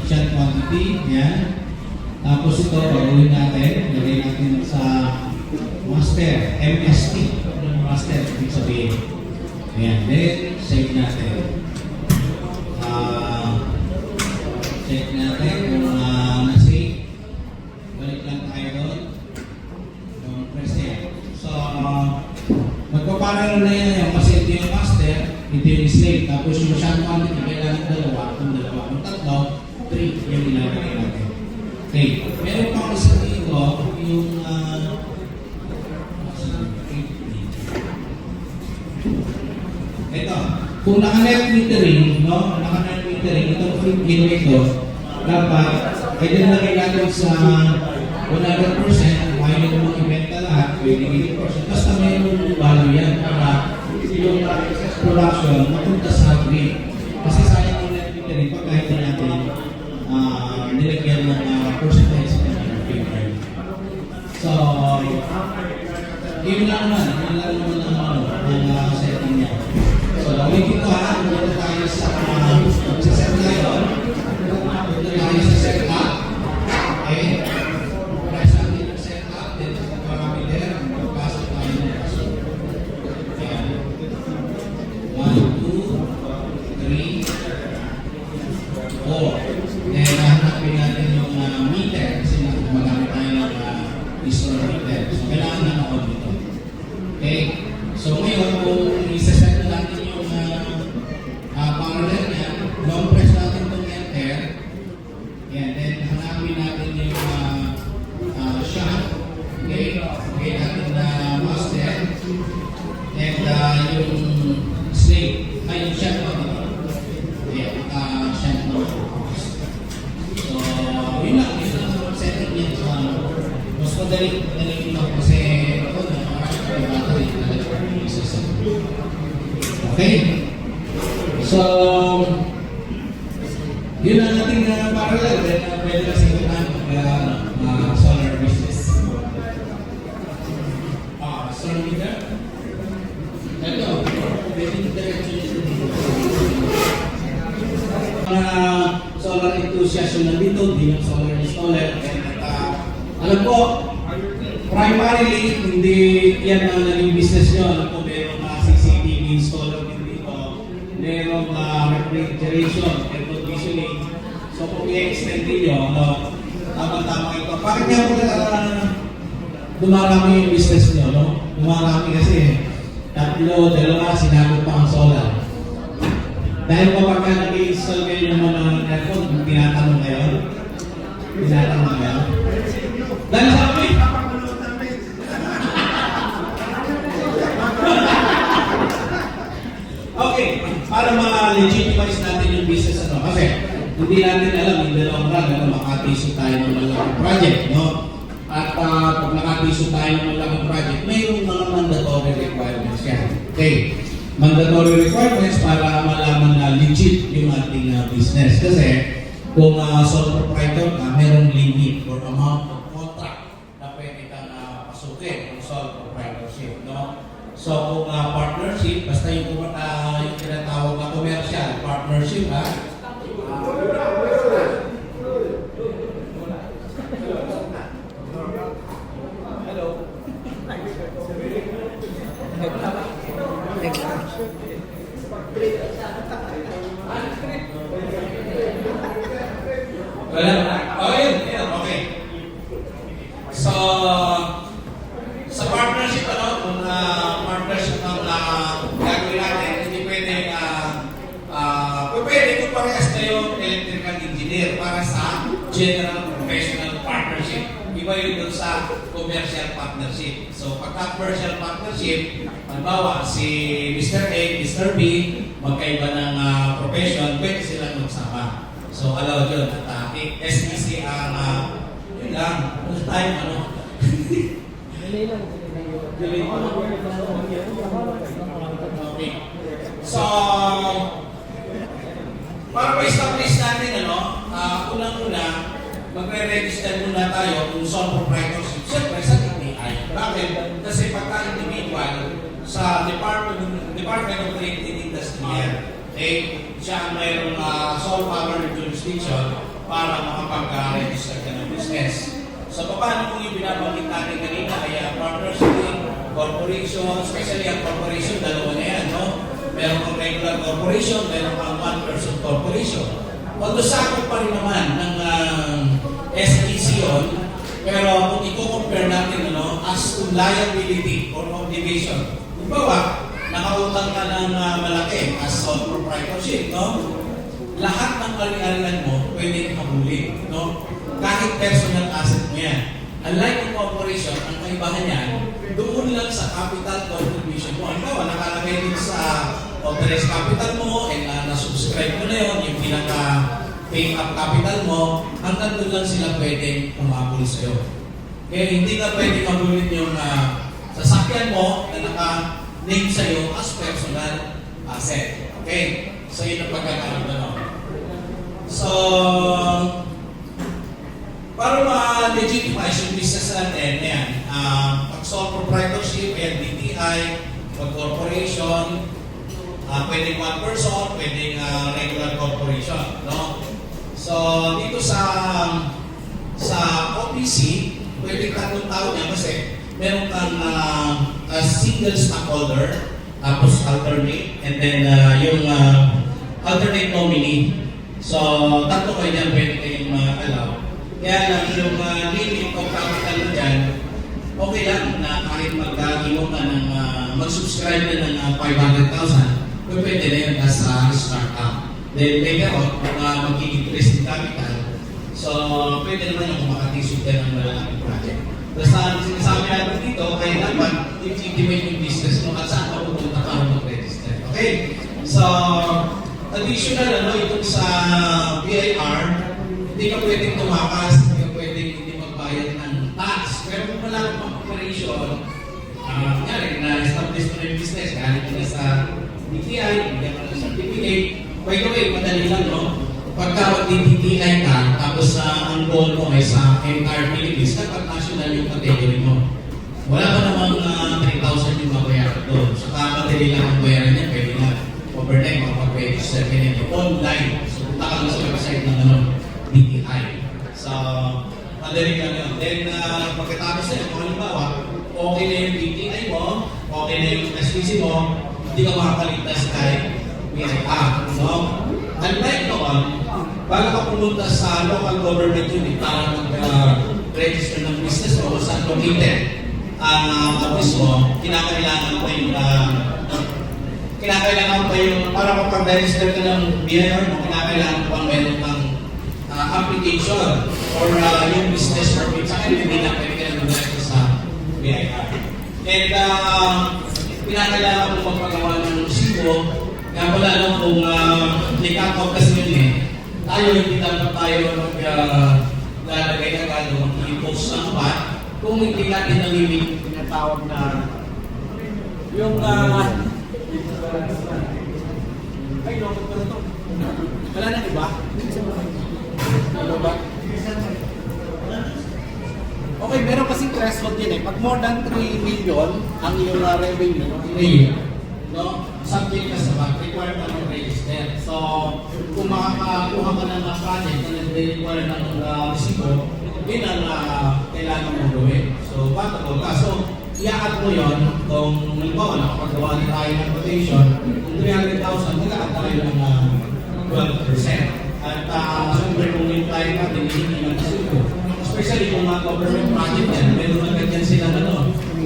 shunt quantity. Ayan. Tapos ito, gagawin natin. Lagay natin sa master, MST. Master, ibig sabihin. Ayan, then save natin. Check natin kung na-save. Balik lang tayo doon. Press yan. So, magpaparallel na yan kasi ito yung master, ito yung slave. Tapos yung shunt quantity, kailangan dalawa. Kung dalawa, kung tatlo, 3 yung ilalagay natin. Okay. Meron pang isa dito, yung ito, kung naka-net metering, no? Naka-net metering, itong flip generator, dapat, pwede nalagay natin sa 100%, ayaw mo ibenta lahat, pwede 80%. Basta mayroong value yan para yung excess production mapunta sa grid. Kasi sayang yung net metering pag kahit na natin nilagyan ng percentage sa kanyang filter. So, yun lang naman ang setting niya. So, ulit ito ha, punta tayo sa set ngayon. Punta tayo sa set up. Okay. Press natin yung set up, then sa parameter, magpasok tayo ng password. Ayan. 1, 2, 3, 4. Then, hanapin natin yung meter kasi magamit tayo ng Distron meter. So, kailangan na ako dito. Okay. So, ngayon, kung isa-set na natin yung parallel niya, long press natin itong enter. Yan, then hanapin natin yung shunt. Okay, okay natin na mouse there. And yung slate, ay yung shot mo. Yeah, shot mo. So, yun lang, yun lang sa setting niya. So, mas madali ito kasi ako na battery talaga isa. Okay? So, yun ang ating parallel. Then, pwede na simulan solar business. Solar meter? Ito, pwede diretso nito dito. Solar enthusiast yung nandito, hindi yung solar installer. Alam ko, primarily, hindi yan ang naging business nyo. Alam ko, merong CCTV installer din dito. Merong refrigeration, air conditioning. So, kung i-extend din nyo, tama-tama ito. Bakit nga po dumarami yung business nyo, no? Dumarami kasi, tatlo, dalawa, sinagot pa ang solar. Dahil kapag nag-i-install kayo ng mga aircon, tinatanong kayo? Tinatanong kayo? Dahil sa amin, okay, para ma-legitimize natin yung business kasi hindi natin alam, hindi lang na makatisip tayo ng malaking project, no? At pag nakatisip tayo ng malaking project, mayroong mga mandatory requirements yan. Okay, mandatory requirements para malaman na legit yung ating business. Kasi kung sole proprietor ka, mayroong limit or amount of contract na pwede kang pasukin ng sole proprietorship, no? So kung partnership, basta yung tinatawag na commercial partnership, okay. So, sa partnership, kung partnership ang gagawin natin, hindi pwede kung parehas kayo electrical engineer para sa general professional partnership. Iba yun dun sa commercial partnership. So, pagka commercial partnership, halimbawa, si Mr. A, Mr. B, magkaiba ng profession, pwede silang magsama. So, allowed yun. At SEC ang, yun lang, ano tayo, Okay. So, para ma-establish natin, unang-una, magre-register muna tayo kung sole proprietorship. Siyempre, sa DTI. Bakit? Kasi pagka individual, sa Department of Trade and Industry yan, siya ang mayroong sole power jurisdiction para makapag-register ka ng business. So, paano kung yung binabanggit natin kanina ay partnership, corporation, especially ang corporation, dalawa na yan, no? Meron kang regular corporation, meron kang one-person corporation. Although sakot pa rin naman ng SEC yun, pero kung i-compare natin as to liability or obligation, halimbawa, nakautang ka ng malaki as sole proprietorship, no? Lahat ng ari-arian mo pwede habulin, no? Kahit personal asset mo yan. Unlike yung corporation, ang kaibahan yan, doon lang sa capital contribution mo. Halimbawa, nakalagay din sa authorized capital mo, and na-subscribe mo na yun, yung pinaka-pay up capital mo, hanggang doon lang sila pwedeng umabol sa'yo. Kaya hindi ka pwedeng habulin yung sasakyan mo na naka-name sa'yo as personal asset. Okay? So, yun ang pagkakaroon. So, para ma-legitimize yung business natin, yan, pag-sole proprietorship, yan, DTI, pag-corporation, pwedeng one person, pwedeng regular corporation, no? So, dito sa OPC, pwedeng tatlong tao niya kasi meron kang single stockholder, tapos alternate, and then yung alternate nominee. So, tatlo kayo dyan pwede kayong allow. Kaya lang yung limit of capital mo dyan, okay lang na kahit mag-imo ka ng mag-subscribe na ng 500,000, pwede na yun as startup. Then later on, kung mag-i-increase in capital, so pwede naman yung kumakatisip ka ng malaking project. Basta ang sinasabi natin dito, kaya dapat legitimate yung business mo at saan ka pupunta para mag-register. Okay? So, additional, itong sa BIR, hindi ka pwedeng tumakas, hindi ka pwedeng hindi magbayad ng tax. Pero kung wala kang operation, na-establish mo na yung business, galing ka na sa DTI, bigyan ka na sa certificate. By the way, madali lang, no? Pagka mag-DTI ka, tapos ang goal mo ay sa entire Philippines, dapat national yung category mo. Wala pa namang 3,000 yung mabayaran doon. So, madali lang ang bayaran niya, pwede na overnight, makapag-register ka niya online. So, punta ka lang sa website ng DTI. So, madali lang yun. Then, pagkatapos na yun, kung halimbawa, okay na yung DTI mo, okay na yung SPC mo, hindi ka makakaligtas kahit BIR. So, unlike noon, bago ka pumunta sa local government unit para mag-register ng business mo kung saan located ang office mo, kinakailangan pa yung para makapag-register ka ng BIR mo, kinakailangan pa meron kang application or yung business permit sa akin, hindi na pwede ka nag-register sa BIR. And kinakailangan mo magpagawa ng resibo. Kaya pala lang kung cut-off kasi yun tayo hindi dapat tayo lalagay agad o mag-impose ng VAT kung hindi natin nalimit yung tinatawag na yung ay, no, ito. Wala na iba? Ano ba? Okay, meron kasing threshold din Pag more than 3 million ang iyong revenue in a year, no? Subject ka sa VAT, required na mag-register. So, kung makakakuha ka na ng project na nag-require ng resibo, yun ang kailangan mo gawin. So, batable ka. So, i-add mo yun kung halimbawa nakapagawa na tayo ng quotation, kung 300,000, magkakaat tayo ng 12%. At siyempre kung yung client natin, hindi lang resibo. Especially kung mga government project yan, meron na ganyan sila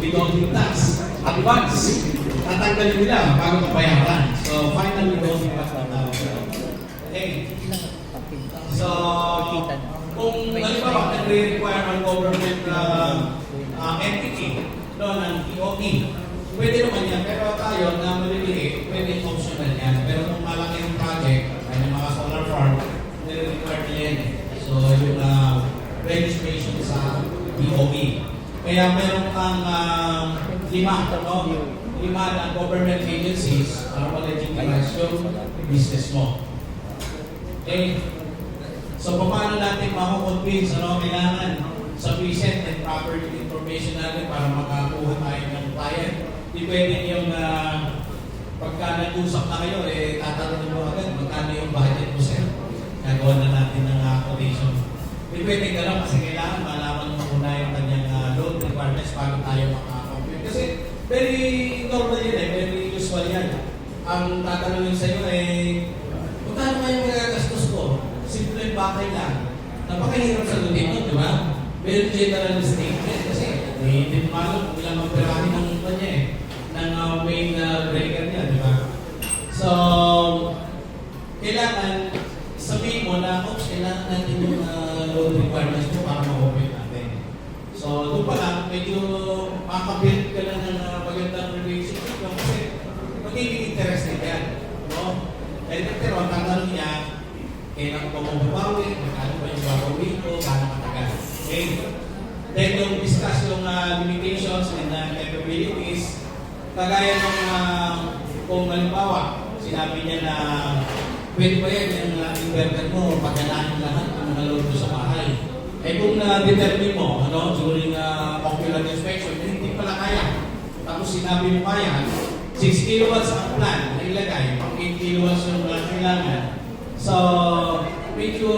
withholding tax. Advance. Tatanggalin nila bago mabayaran. So, finally, withholding tax na okay. So, kung halimbawa, nagre-require ang government entity ng TOP, pwede naman yan. Pero tayo na maliliit, pwede optional yan. Pero kung malaki yung project, ay ng mga solar farm, nire-require nila yan. So, yung registration sa TOP. Kaya meron kang lima na government agencies para ma-legitimize yung business mo. Okay? So, paano natin makakonvince kailangan sa present and proper information natin para makakuha tayo ng client. Di pwede yung pagka nag-usap na kayo, tatanungin mo agad, magkano yung budget mo, sir? Nagawa na natin ng quotation. Di pwede ka lang kasi kailangan malaman mo muna yung kanyang loan requirements bago tayo makakompute. Kasi very normal yun very usual yan. Ang tatanungin sa iyo magkano kayo magagastos ko? Simple bakay lang. Napakahirap sagutin mo, di ba? Very general statement kasi hindi mo alam kung ilang magpirahin ng kanya ng main breaker niya, di ba? So, kailangan sabihin mo na, kailangan natin yung loan requirements mo para ma-open natin. So, doon pa lang, medyo makabuild ka lang ng magandang relationship kasi magiging interested yan. No? Pero ang tatanong niya, kailan ko mababawi, magkano ba yung babawin ko, gano'ng matagal. Okay? Then yung discuss yung limitations and capabilities, kagaya ng kung halimbawa, sinabi niya na pwede ba yan yung inverter mo, pagkanaan lahat ng mga load mo sa bahay. Kung na-determine mo, during ocular inspection, hindi pala kaya. Tapos sinabi mo kaya, 6 kilowatts ang plan na ilagay, 8 kilowatts yung kailangan. So, medyo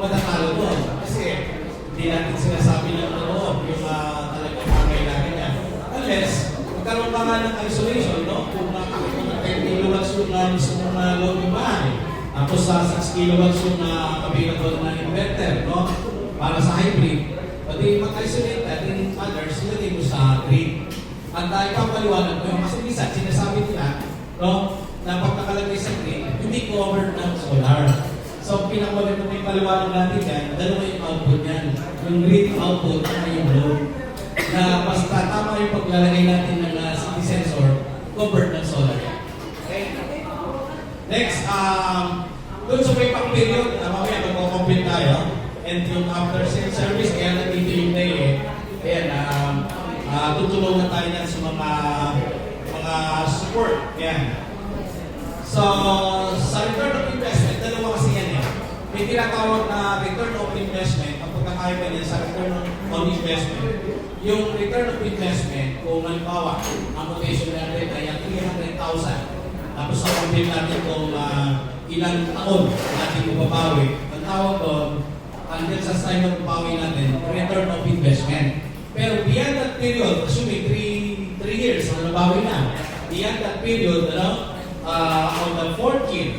matatalo doon. Kasi, hindi natin sinasabi ng yung talagang pangailangan niya. Unless, magkaroon pa nga ng isolation, kung nakakita ng 10 kilowatts yung gusto mong load yung bahay. Tapos sa 6 kilowatts yung available na inverter, para sa hybrid. Pwede mag-isolate natin others, ilagay mo sa grid. At ipapaliwanag mo yun. Kasi minsan, sinasabi nila, na pag nakalagay sa grid, hindi covered ng solar. So, pinakawalit na may paliwanag natin yan, dalawa yung output yan. Yung grid output at yung load. na basta tama yung paglalagay natin ng city sensor, covered ng solar yan. Okay? Next, doon sa payback period, mamaya magko-complete tayo. And yung after sales service, kaya nandito yung day eh. Ayan, tutulungan tayo yan sa mga support. Ayan. So, sa return of investment, dalawa kasi yan eh. May tinatawag na return of investment, ang pagkakaiba niya sa return on investment. Yung return of investment, kung halimbawa, ang quotation natin ay 300,000. Tapos sa complete natin kung ilang taon natin mababawi. Ang tawag doon, until sa time na mababawi natin, return of investment. Pero beyond that period, assuming 3 years na nabawi na, beyond that period, on the 4th year,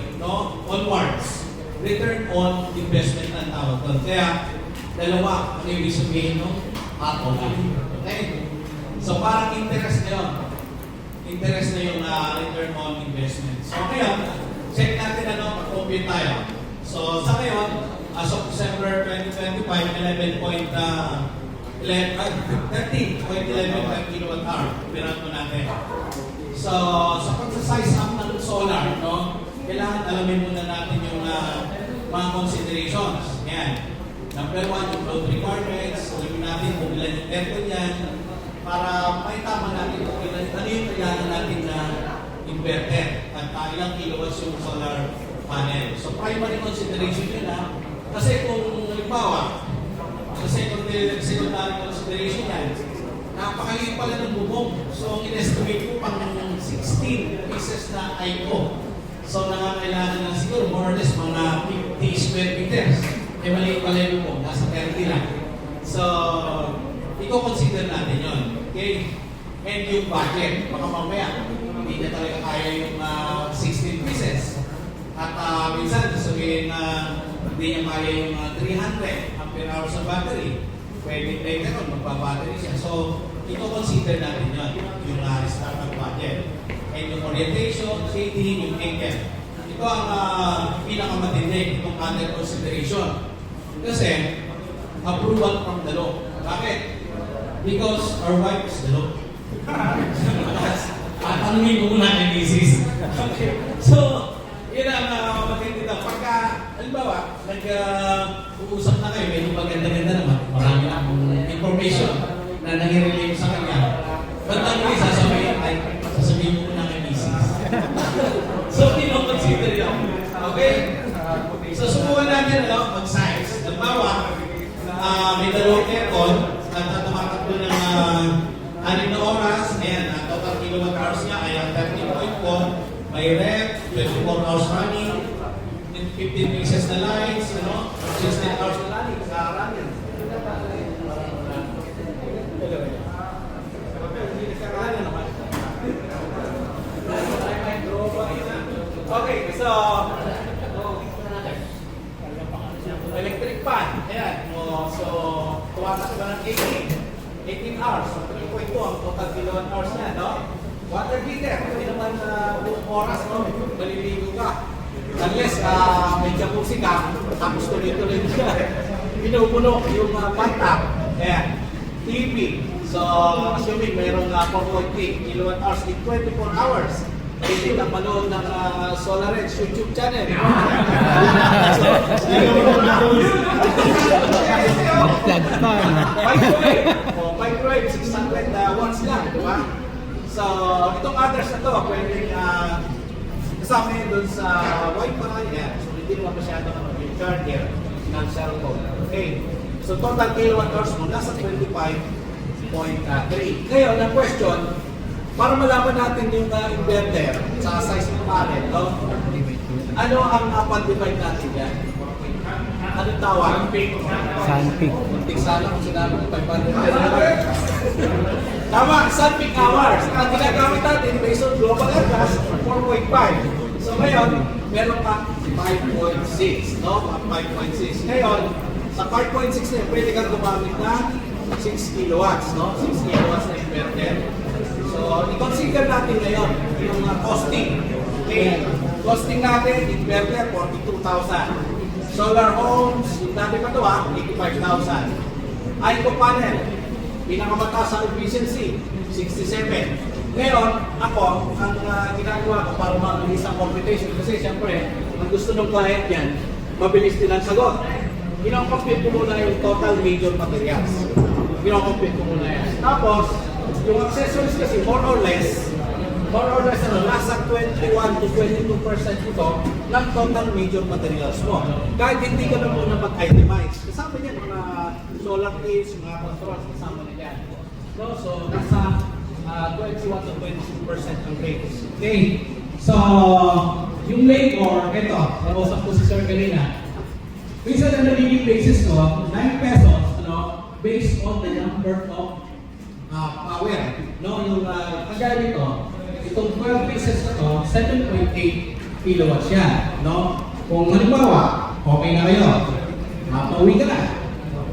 onwards, return on investment ang tawag doon. Kaya, dalawa, ano yung sabihin no? At o na. Okay? So, parang interest na yun. Interest na yung return on investment. So, ngayon, check natin mag-compute tayo. So, sa ngayon, as of December 2025, 13.11 kilowatt-hour. Pirat mo natin. So, sa pag-size up ng solar, kailangan alamin muna natin yung mga considerations. Yan. Number 1, yung load requirements. Alamin natin kung ilan yung aircon yan para maitama natin kung ano yung kailangan natin na inverter at ilang kilowatts yung solar panel. So, primary consideration yun kasi kung halimbawa, sa secondary consideration yan, napakaliit pala ng bubong. So, in-estimate ko pang 16 pieces na IO. So, nangangailangan na siguro more or less mga 50 square meters. Eh, maliit pala yung bubong. Nasa 30 lang. So, i-consider natin yun. Okay? And yung budget. Baka mamaya, hindi na talaga kaya yung 16 pieces. At minsan, sabihin na hindi niya kaya yung 300 ampere hours sa battery. Pwede later on, magpa-battery siya. So, ito-consider natin yun, yung startup budget. And yung orientation, shading, yung angle. Ito ang pinakamatindi, itong under consideration. Kasi, approval from the law. Bakit? Because our wife is the law. Tanungin ko muna ng misis. Okay. So, yun ang matindi daw. Pagka, halimbawa, nag-uusap na kayo, medyo maganda-ganda naman, marami na akong information na nag-relate sa kanya. Ba't ang may sasabihin mo na kay misis. So, pino-consider yun. Okay? So, subukan natin mag-size. Halimbawa, may dalawang aircon at tumatakbo ng 6 na oras. Ayan, total kilowatt hours niya ay 13.4. May rep, 24 hours running, 15 pieces na lights, 16 hours na running. Running. Okay, so electric fan. Ayan. So, tuwatak ba ng 18 hours. So, 3.2 ang total kilowatt hours niya, Water heater. Hindi naman buong oras, maliligo ka. Unless may jacuzzi ka, tapos tuloy-tuloy ka. Pinupuno yung bathtub. Ayan. TV. So, assuming mayroong 4.3 kilowatt hours in 24 hours. Pwede ka manood ng SolarEdge YouTube channel. Microwave, 600 watts lang, di ba? So, itong others na to, pwedeng kasama yun doon sa Wi-Fi. So, hindi naman masyado yung charger ng cellphone. Okay. So, total kilowatt hours mo, nasa 25.3. Ngayon, ang question, para malaman natin yung inverter sa size ng panel, ano ang pan-divide natin yan? Anong tawag? Sunpeak. Muntik sana kung sinabi ng 500. Tama, sun peak hours. Ang ginagamit natin based on global air gas, 4.5. So ngayon, meron pa 5.6, 5.6. Ngayon, sa 5.6 na yun, pwede kang gumamit na 6 kilowatts, 6 kilowatts na inverter. So, i-consider natin ngayon yung costing. Okay, costing natin, inverter, 42,000. Solar homes, yung dati pa ito 85,000. ICO panel, Pinakamataas sa efficiency, 67. Ngayon, ako, ang ginagawa ko para mabilis ang computation, kasi siyempre, ang gusto ng client yan, mabilis din ang sagot. Kinocompute ko muna yung total major materials. Kinocompute ko muna yan. Tapos, yung accessories kasi more or less, nasa 21 to 22% ito ng total major materials mo. Kahit hindi ka na muna mag-itemize. Kasama niyan mga solar kits, mga controls, kasama na yan. No? So, nasa 21 to 22% ang rate. Okay. So, yung labor, ito, nausap ko si Sir kanina. Minsan na nagiging basis ko, 9 pesos, based on the number of power. No? Yung kagaya dito, itong 12 pieces na to, 7.8 kilowatts yan. No? Kung halimbawa, okay na kayo, pauwi ka na.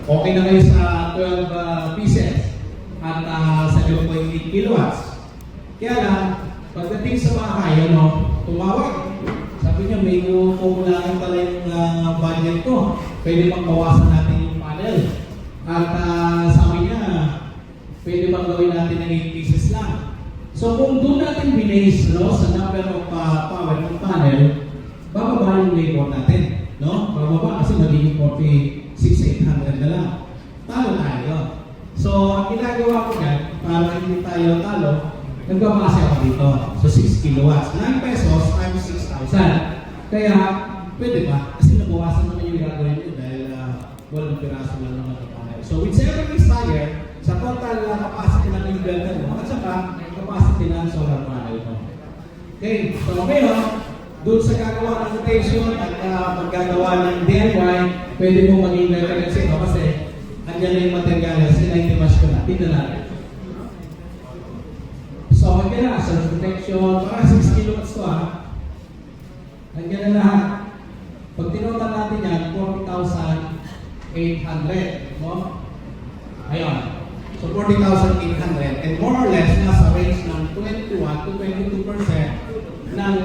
Okay na kayo sa 12 pieces at 7.8 kilowatts. Kaya lang, pagdating sa bahay, tumawag. Sabi niya, may kumulakin pala yung budget ko. Pwede bang bawasan natin yung panel? At sabi niya, pwede bang gawin natin ng 8 pieces lang? So kung doon natin binase sa number of power ng panel, bababa yung labor natin. No? Bababa kasi magiging 46,800 na lang. Talo tayo. So ang ginagawa ko yan, para hindi tayo talo, nagbabase ako dito. So 6 kilowatts. 9 pesos times 6,000. Kaya pwede ba? Kasi nabawasan naman yung gagawin nyo dahil walang piraso lang naman ng panel. So whichever is higher, sa total capacity ng inverter mo, at saka capacity ng solar panel mo. Okay, so ngayon, doon sa gagawa ng rotation at maggagawa ng DIY, pwede mo mag-inverter kasi ito kasi andyan na yung materials, sinay-timash ko na. Tignan natin. So, andyan na, surge protection, para 6 kilowatts to andyan na lahat. Pag tinotan natin yan, 40,800. No? Ayun. So 40,800 and more or less nasa range ng 21 to 22% ng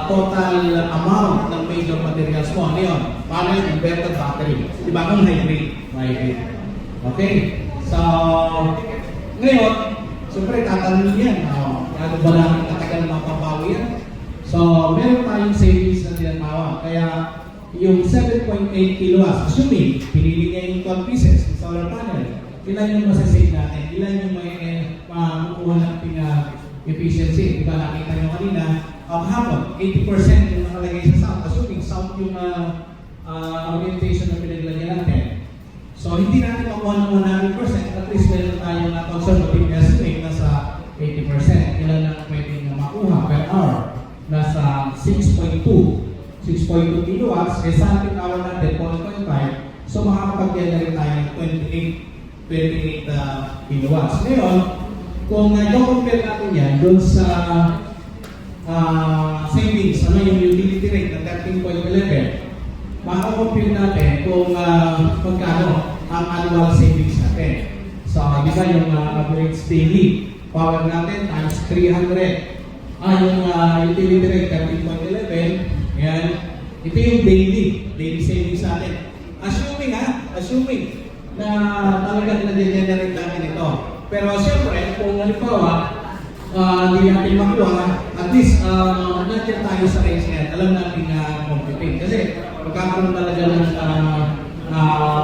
total amount ng major materials mo. Ano yun? Paano yung inverter battery? Diba kung hybrid? Hybrid. Okay? So, ngayon, siyempre tatanong yan. Ano ba namin katagal na mapapawi yan? So, meron tayong savings na tinatawag. Kaya, yung 7.8 kilowatts, assuming pinili niya yung 12 pieces ng solar panel, ilan yung masasave natin? Ilan yung may makukuha natin efficiency? Diba nakita nyo kanina, hapon, 80% yung nakalagay sa sound. Assuming sound yung orientation na pinaglagyan natin. So, hindi natin makuha ng 100%, at least meron tayong conservative estimate na sa 80%. Ilan lang pwedeng makuha per hour? Nasa 6.2 kilowatts, eh sa ating hour natin, 1.5. So, makakapagyan na rin tayo ng 28 kilowatts. Ngayon, kung i-compare natin yan doon sa savings, ano yung utility rate na 13.11, makaka-compare natin kung magkano ang annual savings natin. So, di ba yung average daily power natin times 300. Yung utility rate 13.11, yan. Ito yung daily savings natin. Assuming na talagang na-generate natin ito. Pero siyempre, kung halimbawa, hindi natin makuha, at least nandiyan tayo sa range yan. Alam natin na compute. Kasi magkakaroon talaga ng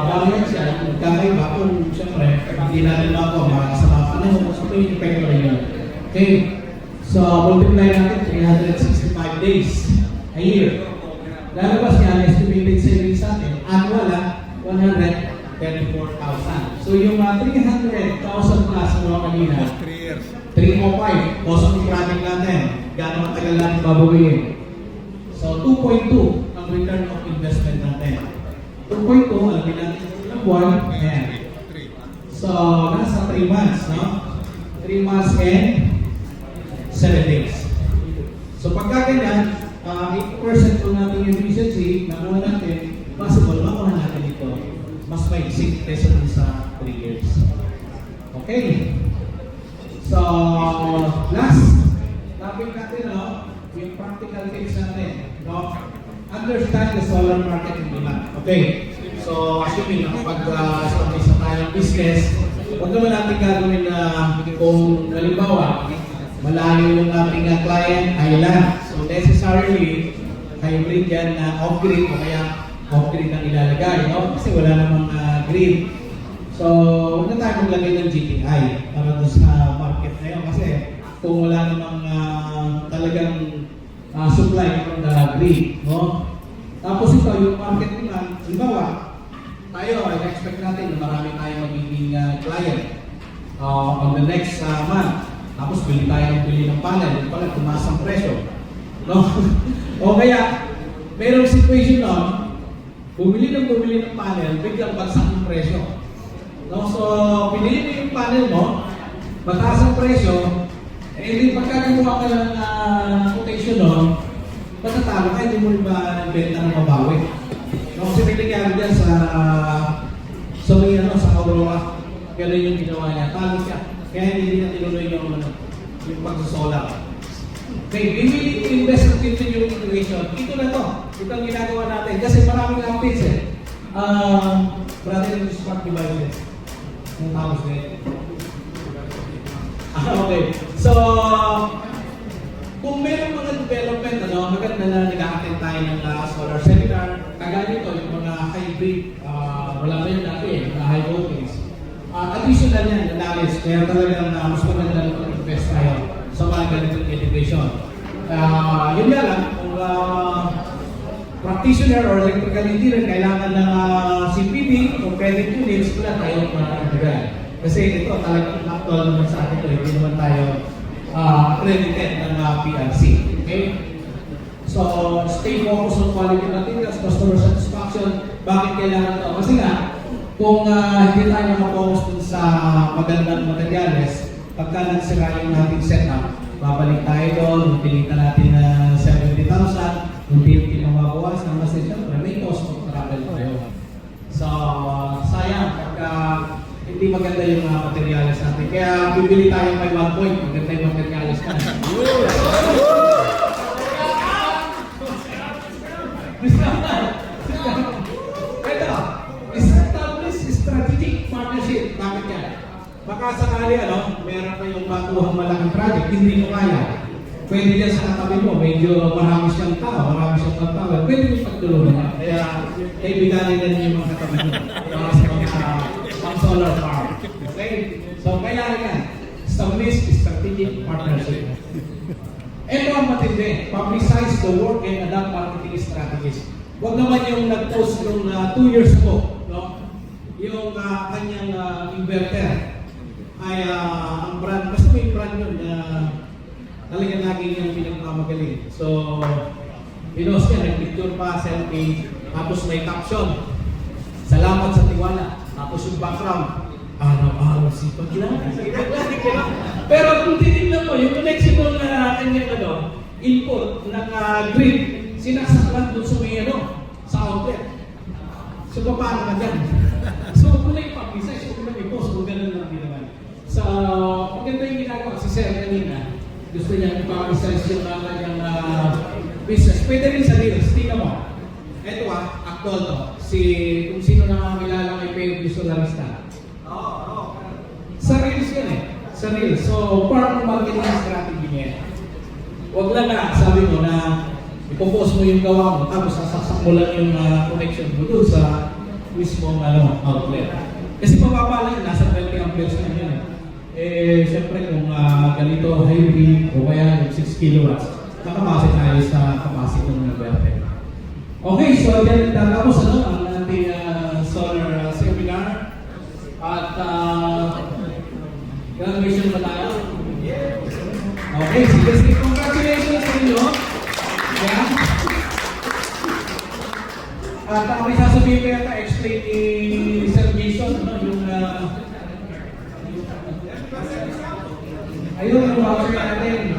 variance yan, magkakaiba kung siyempre, hindi natin makuha, makakasama pa na yun. So ito yung effect na yun. Okay, so multiply natin 365 days a year. Lalabas yan, estimated savings natin, annual 134,000. So yung 300,000 plus mga kanina, 3 years. 305, cost of project natin, gano'ng matagal natin babawiin. So 2.2 ang return of investment natin. 2.2, alamin natin ilang buwan, ayan. So nasa 3 months, no? 3 months and 7 days. So pagka ganyan, 80% po natin yung efficiency, nakuha natin, possible, makuha natin ito. Mas may 6 pesos sa 3 years. Okay. So, last topic natin, yung practical tips natin. Understand the solar market and demand. Okay. So, assuming nakapag-establish na tayo tayong business, huwag naman natin gagawin na kung halimbawa, malayo yung ating client island. So necessarily, hybrid yan na off-grid o kaya off-grid ang ilalagay, no? Kasi wala namang grid. So, huwag na tayo maglagay ng GTI para doon sa market na yun. Kasi kung wala namang talagang supply from the grid, no? Tapos ito, yung market naman, halimbawa, tayo, expect natin na marami tayong magiging client on the next month. Tapos bili ng panel, yung pala tumaas ang presyo. No? O kaya, mayroong situation nun, bumili ng panel, biglang bagsak yung presyo. No? So, pinili mo yung panel mo, mataas ang presyo, eh di pagkakakuha ka ng quotation nun, matatalo ka, hindi mo rin ba-benta ng mabawi. No? Kasi may nangyari dyan sa Aurora, gano'n yung ginawa niya, talo siya. Kaya hindi na tinuloy yung pagsusolar. Okay, we will invest into yung integration. Ito na to. Ito ang ginagawa natin. Kasi maraming updates eh. Brother in smart devices. Ang tawag na okay. So, kung meron mga development, maganda na nag-a-attend tayo ng solar seminar. Kagaya nito, yung mga hybrid, wala pa yun dati eh, mga high voltage. Additional yan, knowledge. Kaya talagang mas maganda na mag-invest tayo sa mga ganitong integration. Yun nga lang, kung practitioner or electrical engineer, kailangan ng CPD o credit units, wala tayo mag-integral. Kasi ito talagang actual naman sa atin ito, hindi naman tayo accredited ng PRC. Okay? So, stay focused on quality materials, customer satisfaction. Bakit kailangan ito? Kasi nga, kung hindi tayo nakapokus dun sa magandang materials, pagka nagsira yung ating setup, babalik tayo doon, pilitan natin na 70,000, hindi mababawas ng mas siyempre may cost of travel tayo. So, sayang pagka hindi maganda yung materials natin. Kaya bibili tayo by 1 point, maganda yung materials natin. Strategic partnership. Bakit yan? Baka sakali, meron kayong baguhang malaking project, hindi mo kaya. Pwede dyan sa katabi mo, medyo marami siyang tao, marami siyang pagtawag. Pwede mo pagtulungan niya. Kaya, kaibiganin na niyo yung mga katabi mo. Ang solar farm. Okay? So, kailangan yan. Establish strategic partnership. Ito ang matindi. Publicize the work and adapt marketing strategies. Huwag naman yung nag-post yung 2 years ago, no? Yung kanyang inverter ay ang brand, basta may brand yun na talagang lagi niyang pinagmamagaling. So, pinost niya, nag-picture pa, selfie, tapos may caption, salamat sa tiwala. Tapos yung background, araw-araw sipag lang. Pero kung titignan mo, yung connection ng kanyang input ng grid, sinasaklan doon sa may sa outlet. So, paano ka dyan? So, kung na ipapublicize, kung na i-post, kung gano'n lang din naman. So, maganda yung ginagawa. Si Sir kanina, gusto niya ipapublicize yung kanyang business. Pwede rin sa Reels. Tingnan mo. Ito actual to. Kung sino nakakilala kay Pedro Solarista. Sa Reels yan eh. Sa Reels. So, part ng marketing strategy niya. Huwag lang sabi mo na ipopost mo yung gawa mo, tapos sasaksak mo lang yung connection mo doon sa mismo outlet. Kasi mababa lang yun, nasa 20 amperes na yun eh. Siyempre kung ganito hybrid o kaya 6 kilowatts, nakapasok tayo sa capacity ng inverter. Okay, so yan tapos ang ating solar seminar at graduation ba tayo? Okay, sige, congratulations sa inyo. Yeah. At may sasabihin ko yata, explain ni Sir Jason, yung ayun, yung voucher natin.